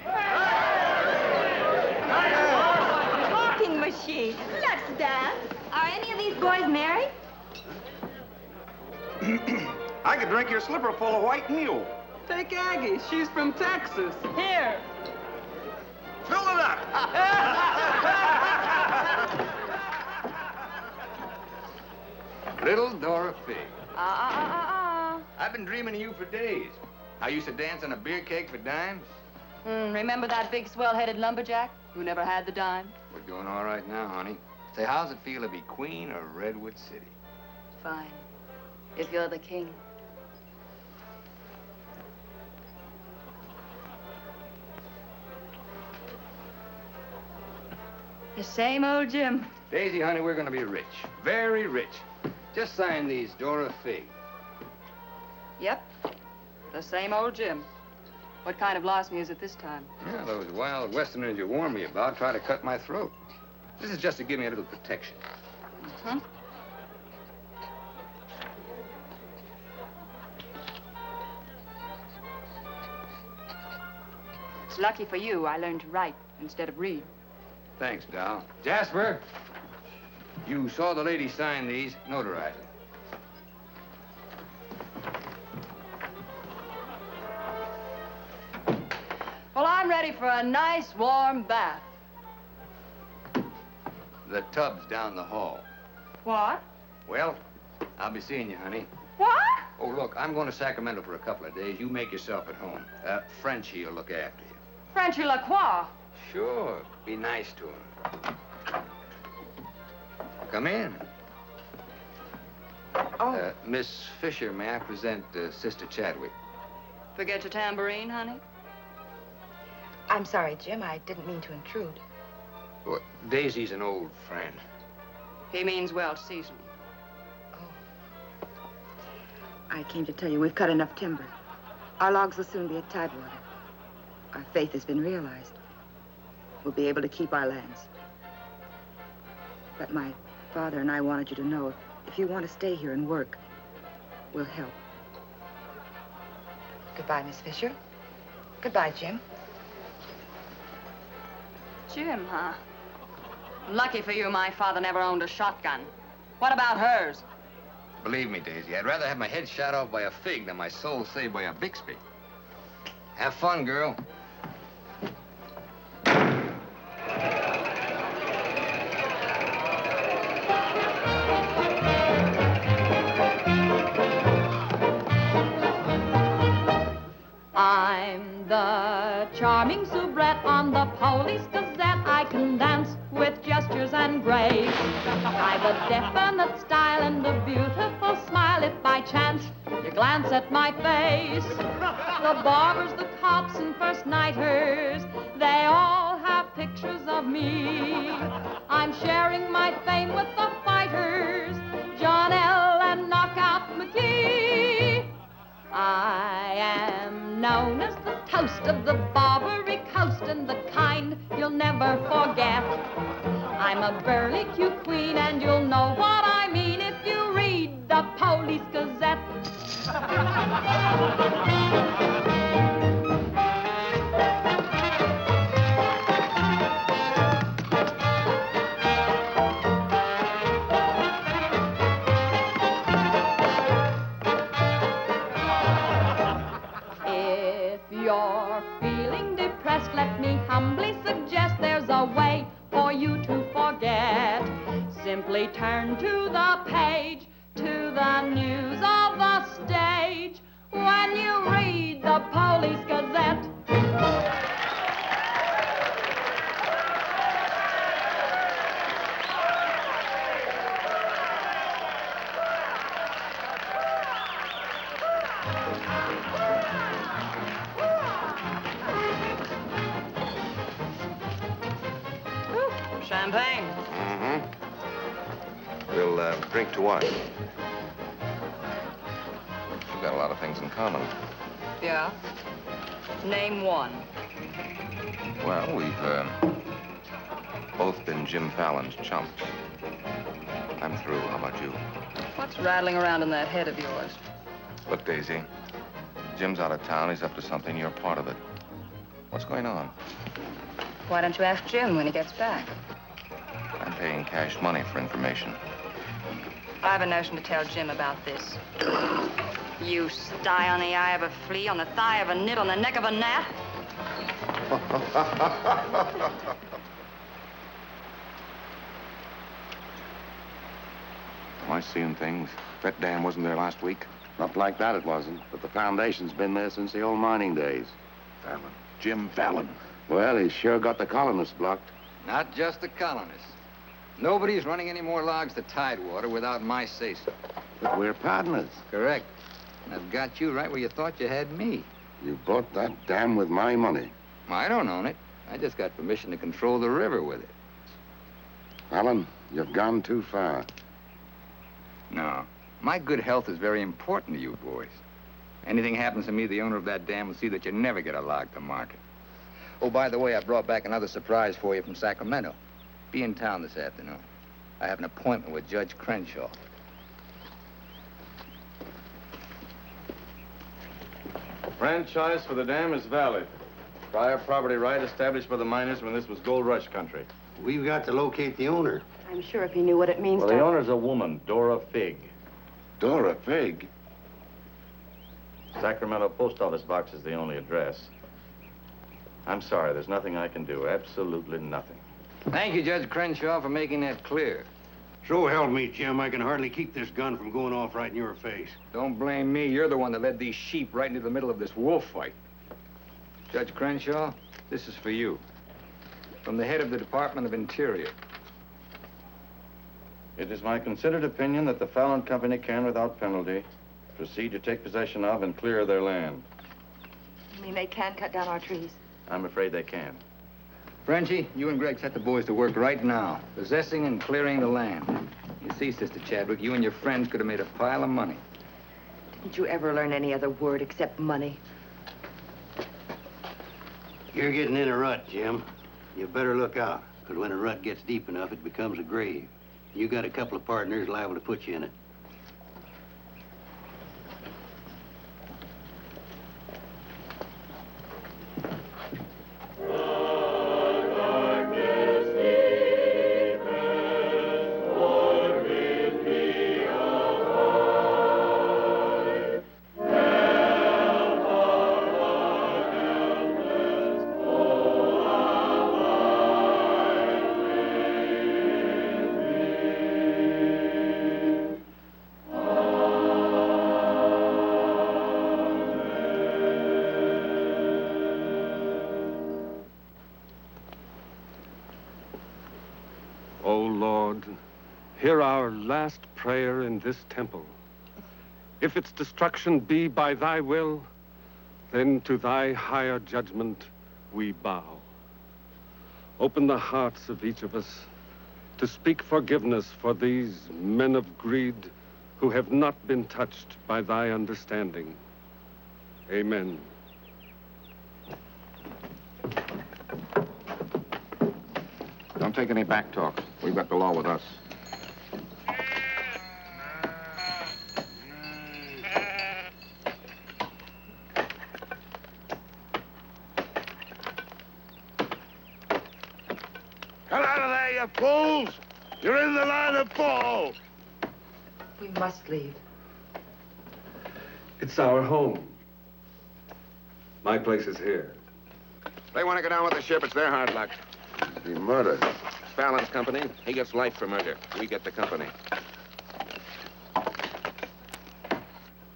Talking machine. Let's dance. Are any of these boys married? I could drink your slipper full of white mule. Take Aggie. She's from Texas. Here. Fill it up. Little Dora Fig. I've been dreaming of you for days. I used to dance on a beer cake for dimes. Remember that big swell-headed lumberjack who never had the dime? We're doing all right now, honey. Say, how's it feel to be queen of Redwood City? Fine. If you're the king. The same old Jim. Daisy, honey, we're gonna be rich. Very rich. Just sign these, Dora Fig. Yep. The same old Jim. What kind of loss music this time? Yeah, those wild Westerners you warned me about try to cut my throat. This is just to give me a little protection. It's lucky for you I learned to write instead of read. Thanks, Dal. Jasper, you saw the lady sign these. Notarize it. Well, I'm ready for a nice warm bath. The tub's down the hall. What? Well, I'll be seeing you, honey. What? Oh, look, I'm going to Sacramento for a couple of days. You make yourself at home. Frenchie will look after you. Frenchy Lacroix. Sure. Be nice to him. Come in. Oh. Miss Fisher, may I present Sister Chadwick? Forget your tambourine, honey? I'm sorry, Jim. I didn't mean to intrude. Well, Daisy's an old friend. He means well seasoned. I came to tell you we've cut enough timber. Our logs will soon be at tidewater. Our faith has been realized. We'll be able to keep our lands. But my father and I wanted you to know if you want to stay here and work, we'll help. Goodbye, Miss Fisher. Goodbye, Jim. Jim, huh? Lucky for you, my father never owned a shotgun. What about hers? Believe me, Daisy, I'd rather have my head shot off by a fig than my soul saved by a Bixby. Have fun, girl. I'm the charming soubrette on the Police Gazette. I can dance with gestures and grace. I've a definite style and a beautiful smile. If by chance you glance at my face, the barbers, the cops, and first nighters, they all have pictures of me. I'm sharing my fame with the fighters, John L. and Knockout McGee. I am known as the toast of the Barbary Coast and the kind you'll never forget. I'm a burly cute queen and you'll know what I mean if you read the Police Gazette. You're feeling depressed, let me humbly suggest there's a way for you to forget. Simply turn to the page, to the news of the stage, when you read the Police Gazette. Champagne. Mm-hmm. We'll drink to what? We've got a lot of things in common. Yeah? Name one. Well, we've both been Jim Fallon's chumps. I'm through. How about you? What's rattling around in that head of yours? Look, Daisy, Jim's out of town. He's up to something. You're part of it. What's going on? Why don't you ask Jim when he gets back? I'm paying cash money for information. I have a notion to tell Jim about this. You sty on the eye of a flea, on the thigh of a nit, on the neck of a gnat. Am I seeing things? That dam wasn't there last week? Not like that it wasn't, but the foundation's been there since the old mining days. Fallon. Jim Fallon. Well, he's sure got the colonists blocked. Not just the colonists. Nobody's running any more logs to Tidewater without my say-so. But we're partners. Correct. And I've got you right where you thought you had me. You bought that dam with my money. I don't own it. I just got permission to control the river with it. Fallon, you've gone too far. No. My good health is very important to you boys. Anything happens to me, the owner of that dam will see that you never get a log to market. Oh, by the way, I brought back another surprise for you from Sacramento. Be in town this afternoon. I have an appointment with Judge Crenshaw. Franchise for the dam is valid. Prior property right established by the miners when this was gold rush country. We've got to locate the owner. I'm sure if he knew what it means Well, to... the owner's a woman, Dora Fig. Dora Fig? Sacramento post office box is the only address. I'm sorry, there's nothing I can do. Absolutely nothing. Thank you, Judge Crenshaw, for making that clear. So help me, Jim. I can hardly keep this gun from going off right in your face. Don't blame me. You're the one that led these sheep right into the middle of this wolf fight. Judge Crenshaw, this is for you. From the head of the Department of Interior. It is my considered opinion that the Fallon Company can, without penalty, proceed to take possession of and clear their land. You mean they can cut down our trees? I'm afraid they can. Frenchie, you and Greg set the boys to work right now, possessing and clearing the land. You see, Sister Chadwick, you and your friends could have made a pile of money. Didn't you ever learn any other word except money? You're getting in a rut, Jim. You better look out, because when a rut gets deep enough, it becomes a grave. You got a couple of partners liable to put you in it. Hear our last prayer in this temple. If its destruction be by thy will, then to thy higher judgment we bow. Open the hearts of each of us to speak forgiveness for these men of greed who have not been touched by thy understanding. Amen. Don't take any back talk. We've got the law with us. Get out of there, you fools! You're in the line of fall! We must leave. It's our home. My place is here. They want to go down with the ship. It's their hard luck. Be murder. It's Fallon's company. He gets life for murder. We get the company.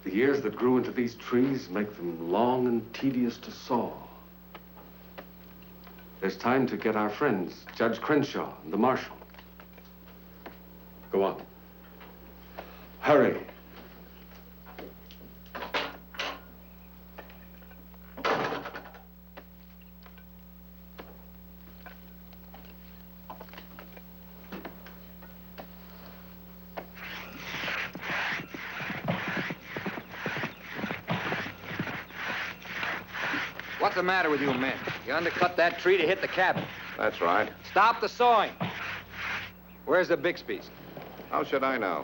The years that grew into these trees make them long and tedious to saw. There's time to get our friends, Judge Crenshaw and the marshal. Go on. Hurry. What's the matter with you men? You undercut that tree to hit the cabin. That's right. Stop the sawing. Where's the Bixby's? How should I know?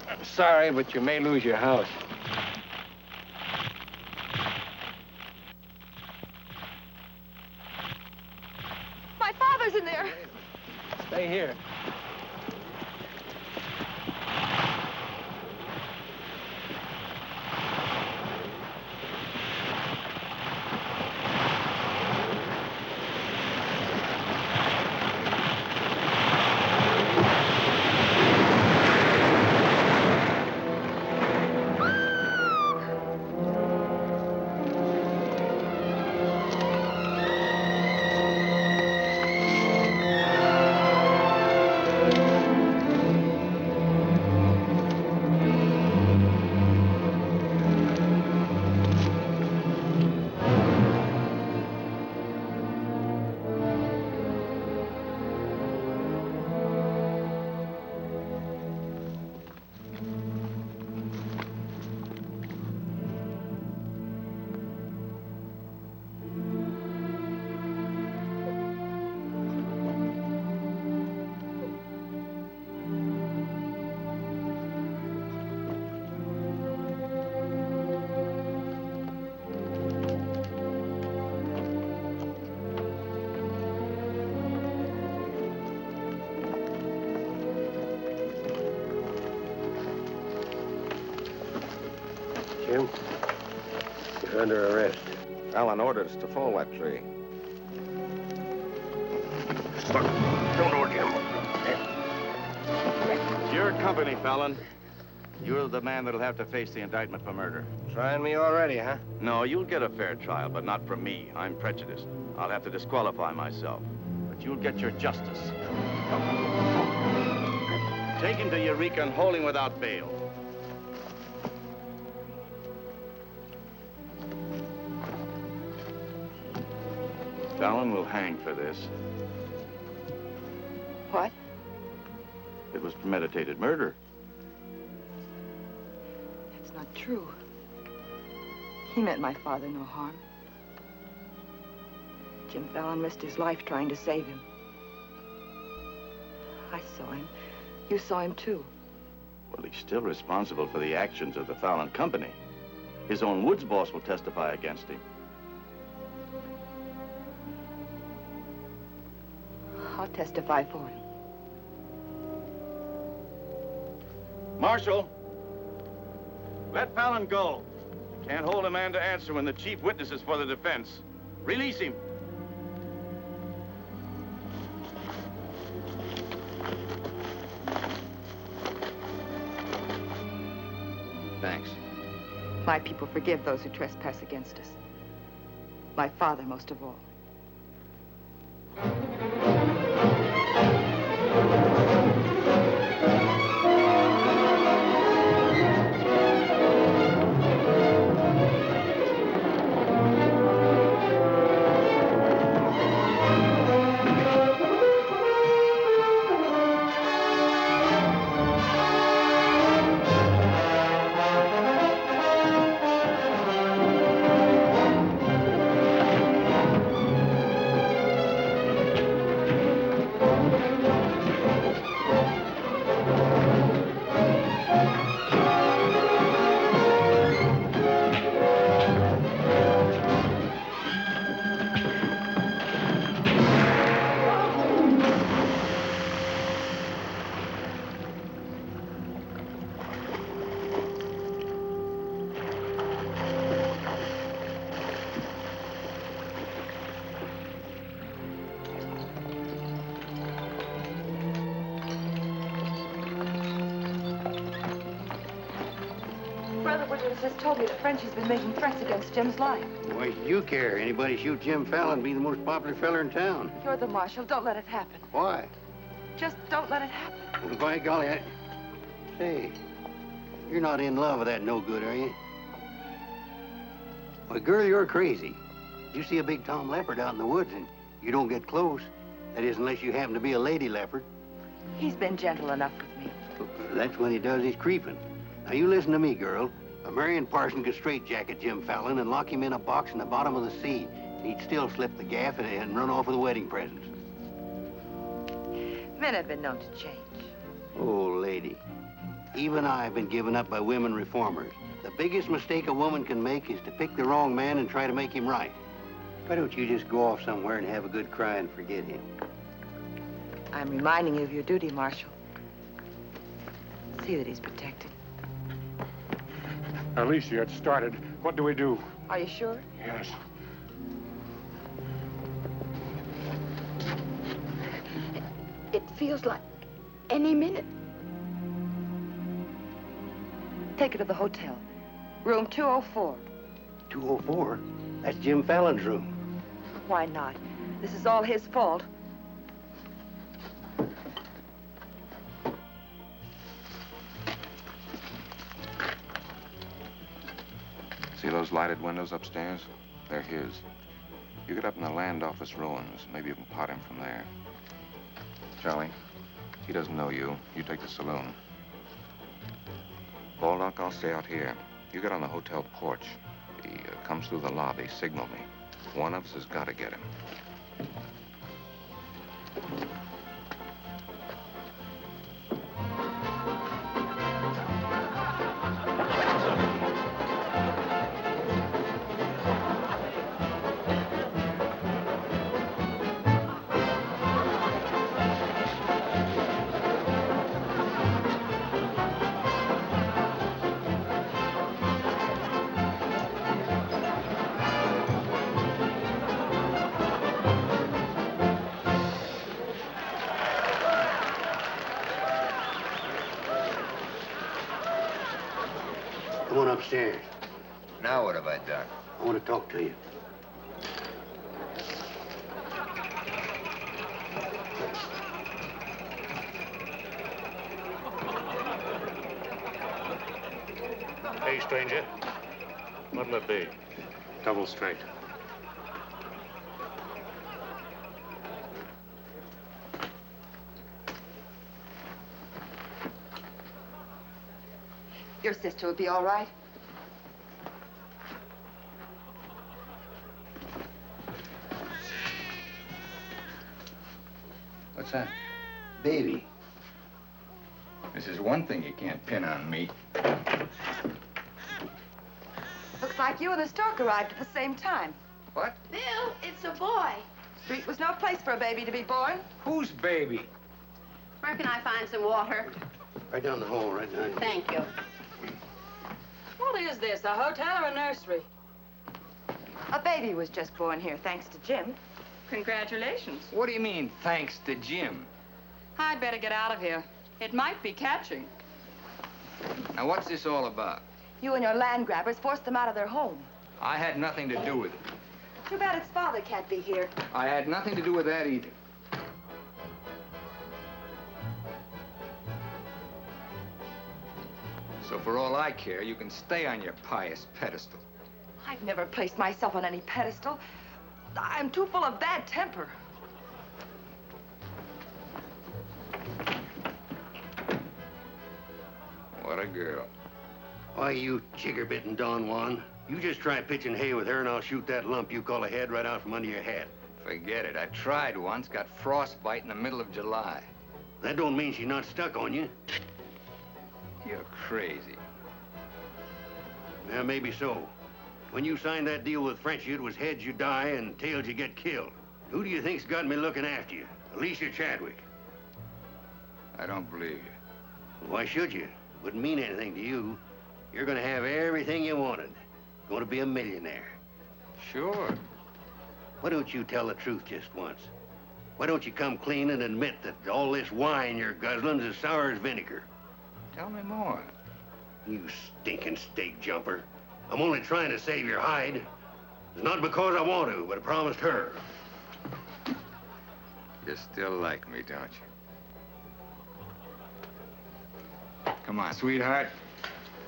I'm sorry, but you may lose your house. My father's in there. Stay here. Jim, you're under arrest. Fallon ordered us to fall that tree. Don't know, Jim. Your company, Fallon. You're the man that'll have to face the indictment for murder. Trying me already, huh? No, you'll get a fair trial, but not from me. I'm prejudiced. I'll have to disqualify myself. But you'll get your justice. Take him to Eureka and hold him without bail. Fallon will hang for this. What? It was premeditated murder. That's not true. He meant my father no harm. Jim Fallon risked his life trying to save him. I saw him. You saw him, too. Well, he's still responsible for the actions of the Fallon Company. His own woods boss will testify against him. I'll testify for him. Marshal, let Fallon go. You can't hold a man to answer when the chief witness is for the defense. Release him. Thanks. My people forgive those who trespass against us. My father most of all. Just told me that Frenchie's been making threats against Jim's life. Why should you care? Anybody shoot Jim Fallon, be the most popular fella in town. You're the marshal. Don't let it happen. Why? Just don't let it happen. Well, by golly, Say, you're not in love with that no-good, are you? Why, girl, you're crazy. You see a big tom leopard out in the woods, and You don't get close. That is, unless you happen to be a lady leopard. He's been gentle enough with me. That's when he does his creeping. Now, you listen to me, girl. A Marion Parson could straitjacket Jim Fallon and lock him in a box in the bottom of the sea. He'd still slip the gaff and run off with the wedding presents. Men have been known to change. Oh, lady. Even I've been given up by women reformers. The biggest mistake a woman can make is to pick the wrong man and try to make him right. Why don't you just go off somewhere and have a good cry and forget him? I'm reminding you of your duty, Marshal. See that he's protected. Alicia, it started. What do we do? Are you sure? Yes. It feels like any minute. Take her to the hotel. Room 204. 204? That's Jim Fallon's room. Why not? This is all his fault. See those lighted windows upstairs? They're his. You get up in the land office ruins. Maybe you can pot him from there. Charlie, he doesn't know you. You take the saloon. Baldock, I'll stay out here. You get on the hotel porch. He comes through the lobby. Signal me. One of us has got to get him. Come on upstairs. Now what have I done? I want to talk to you. Hey, stranger. What'll it be? Double straight. Your sister would be all right. What's that? Baby. This is one thing you can't pin on me. Looks like you and the stork arrived at the same time. What? Bill, it's a boy. Street was no place for a baby to be born. Whose baby? Where can I find some water? Right down the hall, right now. Thank you. What is this, a hotel or a nursery? A baby was just born here, thanks to Jim. Congratulations. What do you mean, thanks to Jim? I'd better get out of here. It might be catching. Now, what's this all about? You and your land grabbers forced them out of their home. I had nothing to do with it. Too bad its father can't be here. I had nothing to do with that either. So for all I care, you can stay on your pious pedestal. I've never placed myself on any pedestal. I'm too full of bad temper. What a girl. Why, you chigger-bitten Don Juan. You just try pitching hay with her and I'll shoot that lump you call a head right out from under your hat. Forget it. I tried once, got frostbite in the middle of July. That don't mean she's not stuck on you. You're crazy. Yeah, maybe so. When you signed that deal with Frenchy, it was heads you die and tails you get killed. Who do you think's got me looking after you? Alicia Chadwick. I don't believe you. Why should you? It wouldn't mean anything to you. You're gonna have everything you wanted. Gonna be a millionaire. Sure. Why don't you tell the truth just once? Why don't you come clean and admit that all this wine you're guzzling's as sour as vinegar? Tell me more. You stinking stake jumper. I'm only trying to save your hide. It's not because I want to, but I promised her. You still like me, don't you? Come on, sweetheart.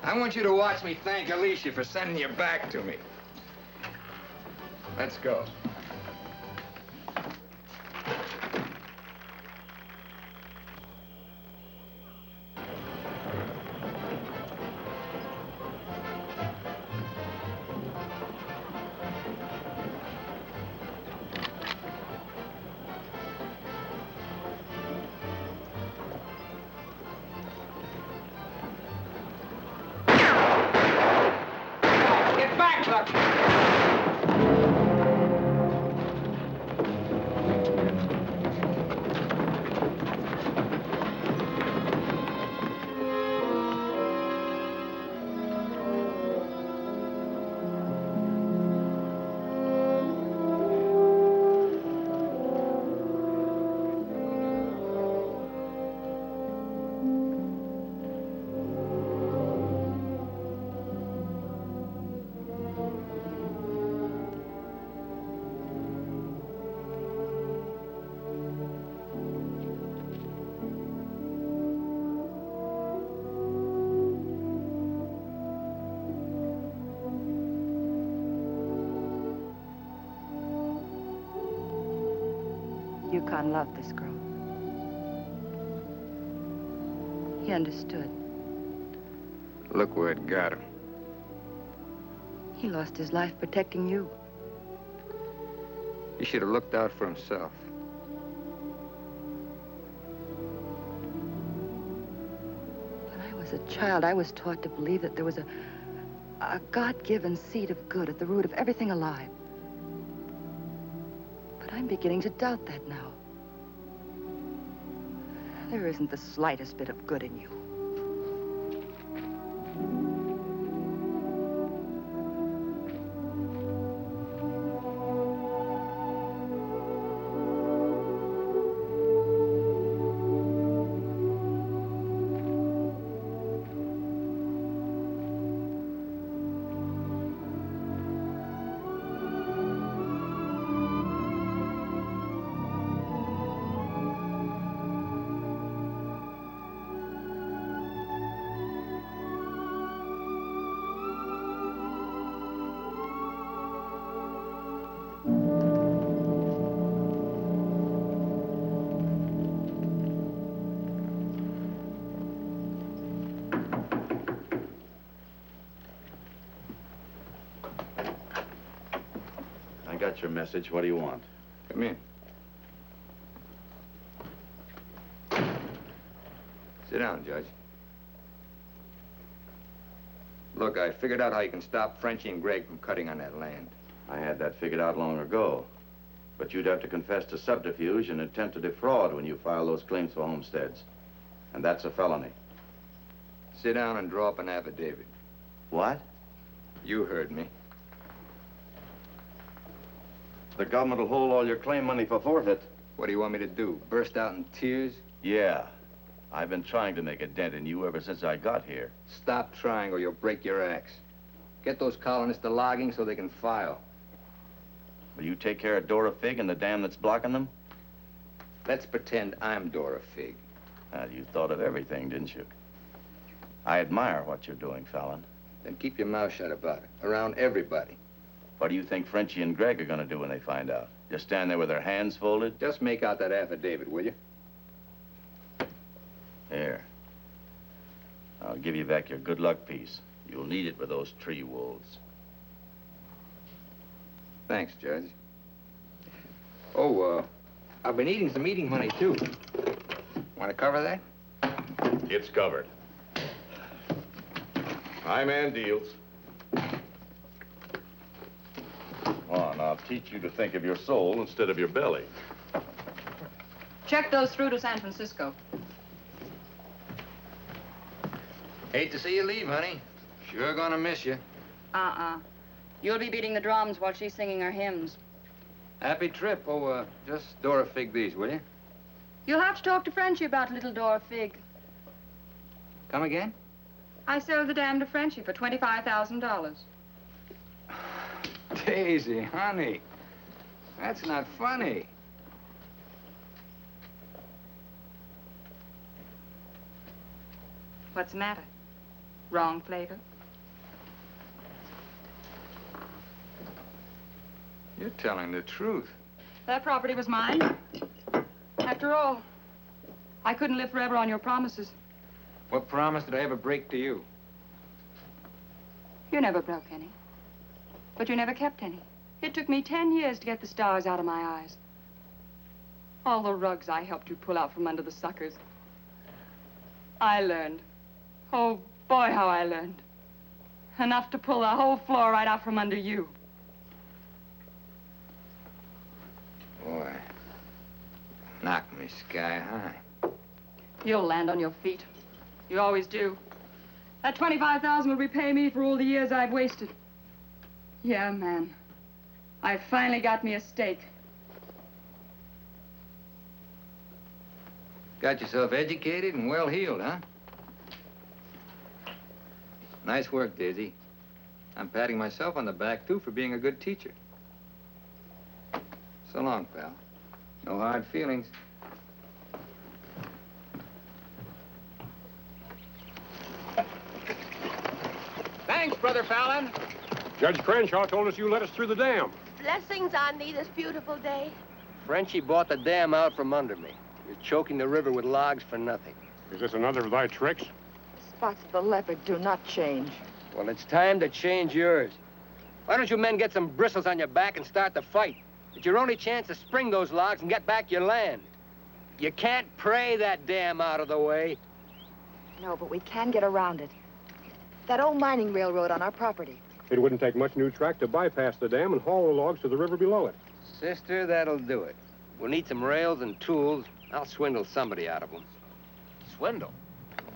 I want you to watch me thank Alicia for sending you back to me. Let's go. Yukon loved this girl. He understood. Look where it got him. He lost his life protecting you. He should have looked out for himself. When I was a child, I was taught to believe that there was a God-given seed of good at the root of everything alive. But I'm beginning to doubt that now. There isn't the slightest bit of good in you. Got your message. What do you want? Come in. Sit down, Judge. Look, I figured out how you can stop Frenchie and Greg from cutting on that land. I had that figured out long ago. But you'd have to confess to subterfuge and attempt to defraud when you file those claims for homesteads. And that's a felony. Sit down and draw up an affidavit. What? You heard me. The government will hold all your claim money for forfeit. What do you want me to do? Burst out in tears? Yeah. I've been trying to make a dent in you ever since I got here. Stop trying or you'll break your axe. Get those colonists to logging so they can file. Will you take care of Dora Fig and the dam that's blocking them? Let's pretend I'm Dora Fig. You thought of everything, didn't you? I admire what you're doing, Fallon. Then keep your mouth shut about it, around everybody. What do you think Frenchie and Greg are going to do when they find out? Just stand there with their hands folded? Just make out that affidavit, will you? Here. I'll give you back your good luck piece. You'll need it with those tree wolves. Thanks, Judge. Oh, I've been eating some eating money, too. Want to cover that? It's covered. My man deals. On, I'll teach you to think of your soul instead of your belly. Check those through to San Francisco. Hate to see you leave, honey. Sure gonna miss you. You'll be beating the drums while she's singing her hymns. Happy trip. Oh, just Dora Fig these, will you? You'll have to talk to Frenchie about little Dora Fig. Come again? I sold the dam to Frenchie for $25,000. Daisy, honey, that's not funny. What's the matter? Wrong flavor? You're telling the truth. That property was mine. After all, I couldn't live forever on your promises. What promise did I ever break to you? You never broke any. But you never kept any. It took me 10 years to get the stars out of my eyes. All the rugs I helped you pull out from under the suckers. I learned. Oh, boy, how I learned. Enough to pull the whole floor right out from under you. Boy, knocked me sky high. You'll land on your feet. You always do. That $25,000 will repay me for all the years I've wasted. Yeah, man. I finally got me a stake. Got yourself educated and well-heeled, huh? Nice work, Daisy. I'm patting myself on the back, too, for being a good teacher. So long, pal. No hard feelings. Thanks, Brother Fallon. Judge Crenshaw told us you let us through the dam. Blessings on thee this beautiful day. Frenchie bought the dam out from under me. You're choking the river with logs for nothing. Is this another of thy tricks? Spots of the leopard do not change. Well, it's time to change yours. Why don't you men get some bristles on your back and start the fight? It's your only chance to spring those logs and get back your land. You can't pray that dam out of the way. No, but we can get around it. That old mining railroad on our property. It wouldn't take much new track to bypass the dam and haul the logs to the river below it. Sister, that'll do it. We'll need some rails and tools. I'll swindle somebody out of them. Swindle?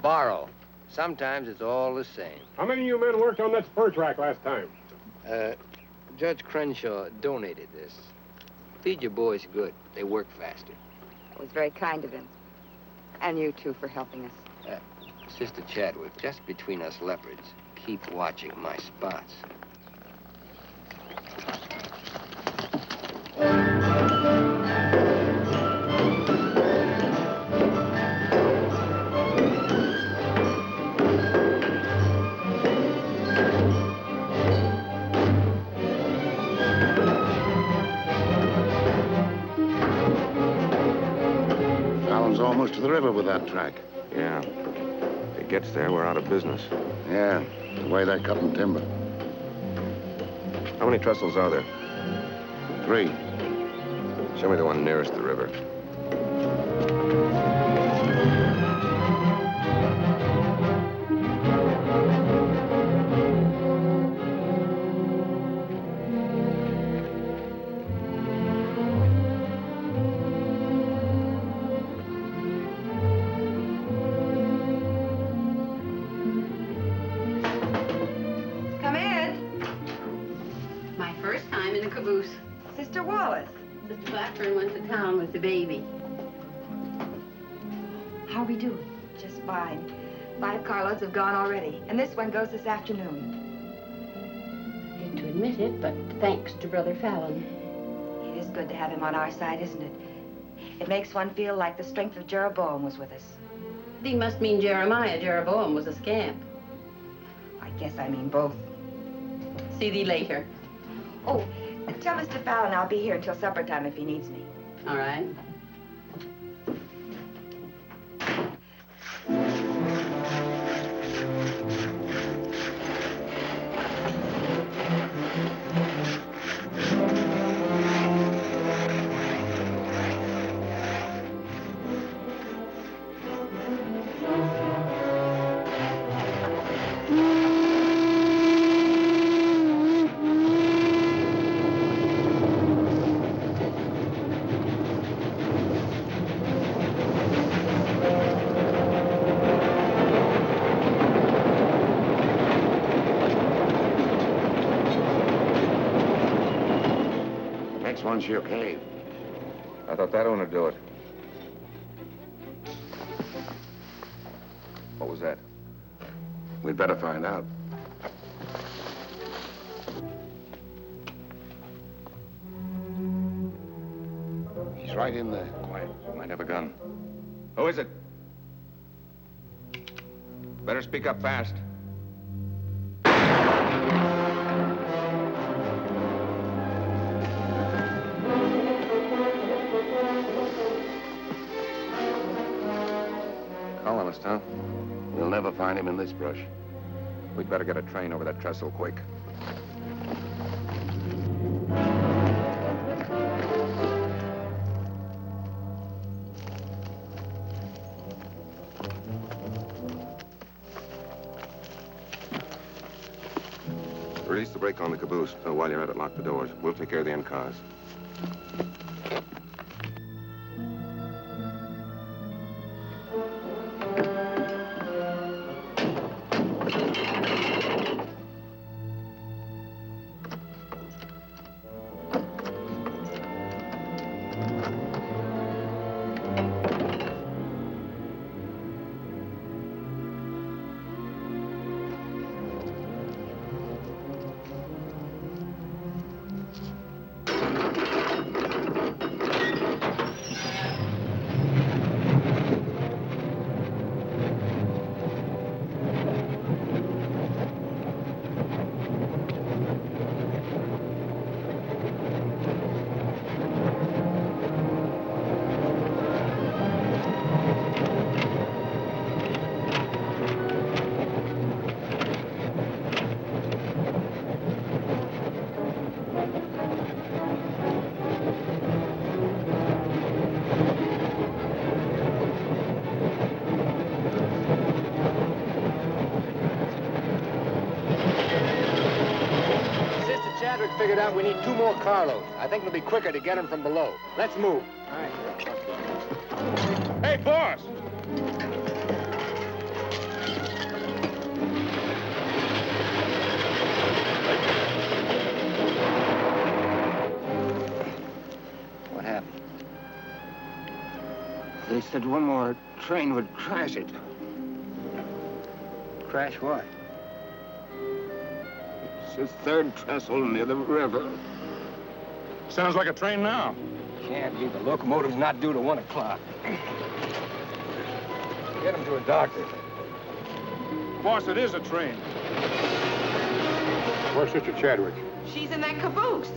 Borrow. Sometimes it's all the same. How many of you men worked on that spur track last time? Judge Crenshaw donated this. Feed your boys good. They work faster. It was very kind of him. And you, too, for helping us. Sister Chadwick, just between us leopards, keep watching my spots. Fallon's almost to the river with that track. Yeah. If it gets there, we're out of business. Yeah, the way they're cutting timber. How many trestles are there? 3. Show me the one nearest the river. Come in. My first time in a caboose. Sister Wallace. Mr. Blackburn went to town with the baby. How are we doing? Just fine. 5 carloads have gone already, and this one goes this afternoon. Hate to admit it, but thanks to Brother Fallon. It is good to have him on our side, isn't it? It makes one feel like the strength of Jeroboam was with us. Thee must mean Jeremiah. Jeroboam was a scamp. I guess I mean both. See thee later. Oh, tell Mr. Fallon I'll be here until supper time if he needs me. All right. Next one's your cave. I thought that one would do it. What was that? We'd better find out. He's right in there. Quiet. Might have a gun. Who is it? Better speak up fast. Colonist, huh? We'll never find him in this brush. We'd better get a train over that trestle quick. Release the brake on the caboose. While you're at it, lock the doors. We'll take care of the end cars. figured out we need 2 more carloads. I think it'll be quicker to get them from below. Let's move. All right. Hey, boss! What happened? They said one more train would crash it. Crash what? It's the 3rd trestle near the river. Sounds like a train now. Can't be. The locomotive's not due to 1 o'clock. Get him to a doctor. Boss, it is a train. Where's Sister Chadwick? She's in that caboose.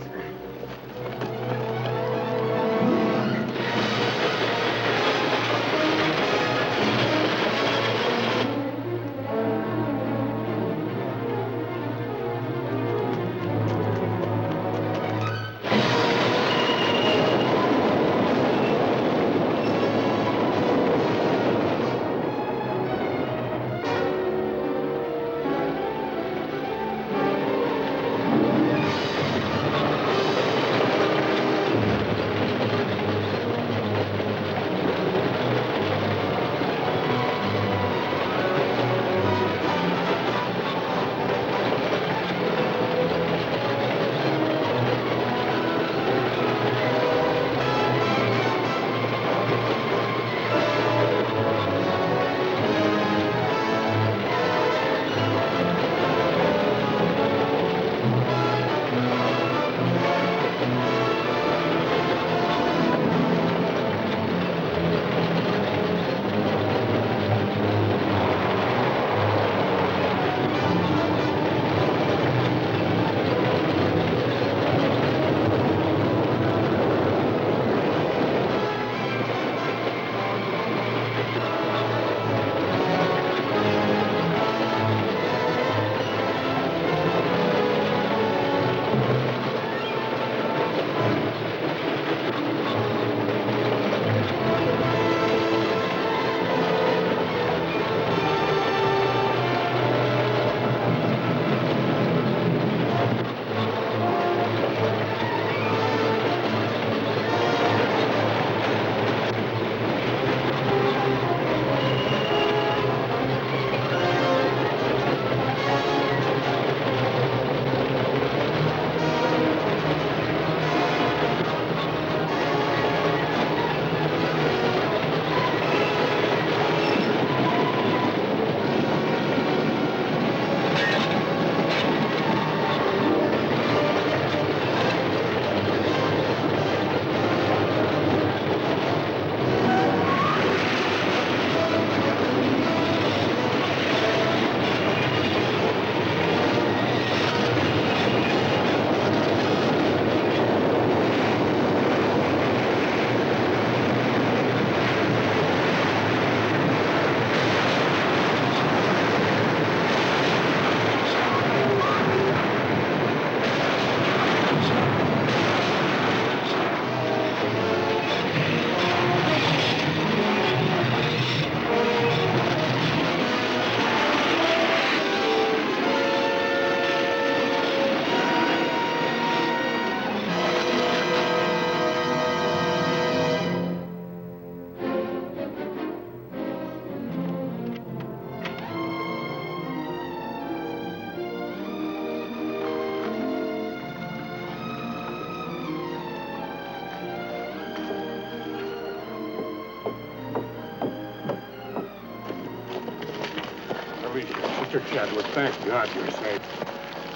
Mr. Chadwick, thank God you're safe.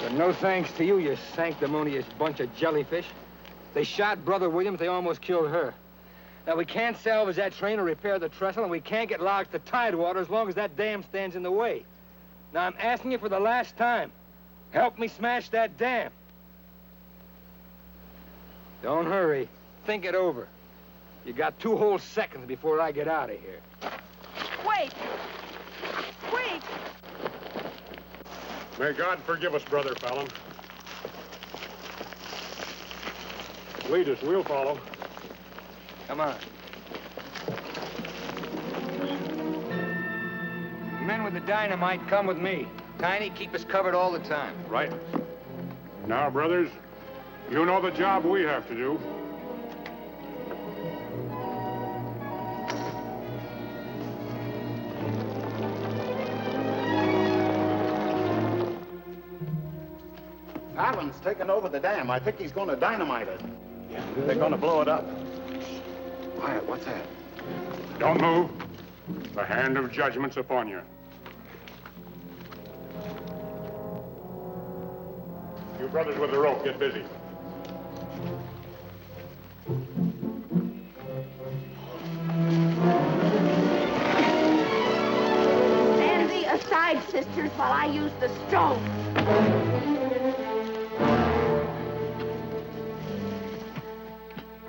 But no thanks to you, you sanctimonious bunch of jellyfish. They shot Brother Williams, they almost killed her. Now, we can't salvage that train or repair the trestle, and we can't get locked to Tidewater as long as that dam stands in the way. Now, I'm asking you for the last time. Help me smash that dam. Don't hurry. Think it over. You got 2 whole seconds before I get out of here. Wait! Wait! May God forgive us, Brother Fallon. Lead us, we'll follow. Come on. The men with the dynamite come with me. Tiny, keep us covered all the time. Right. Now, brothers, You know the job we have to do. Fallon's taken over the dam. I think he's going to dynamite it. Yeah, they're going to blow it up. Quiet, what's that? Don't move. The hand of judgment's upon you. You brothers with the rope, get busy. Stand thee aside, sisters, while I use the stone.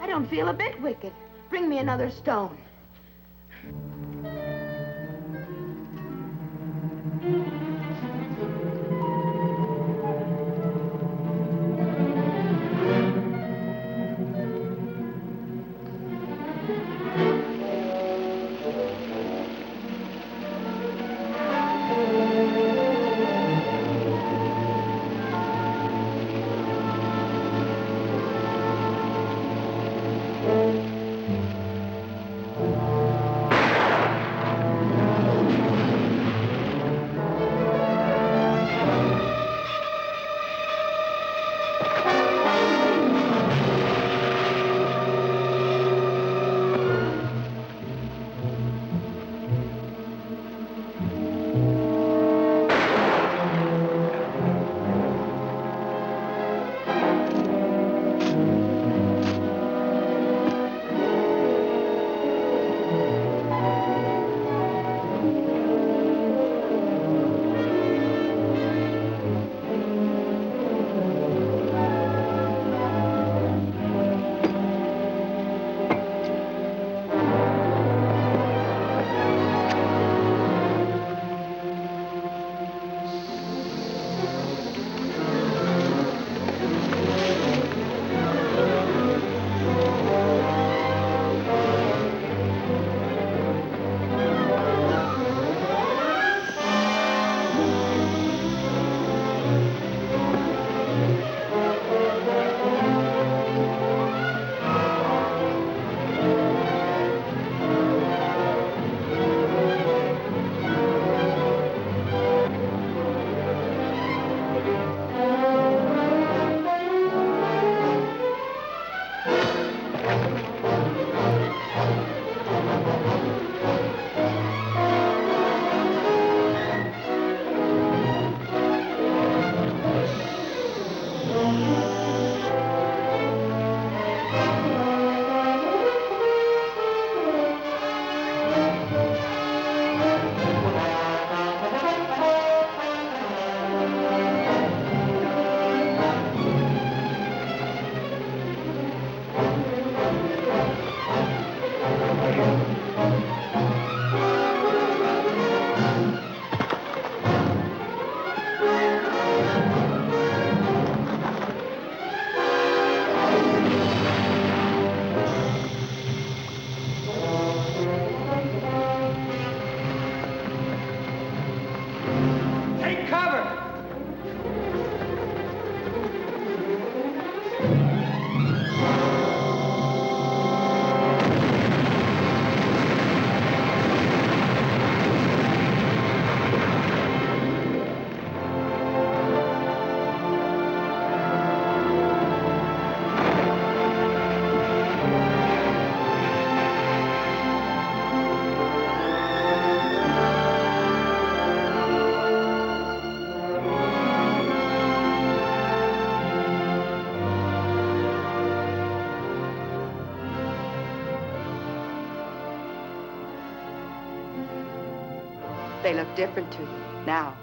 I don't feel a bit wicked. Bring me another stone. They look different to you now.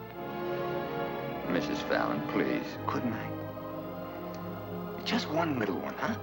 Mrs. Fallon, please, couldn't I? Just one little one, huh?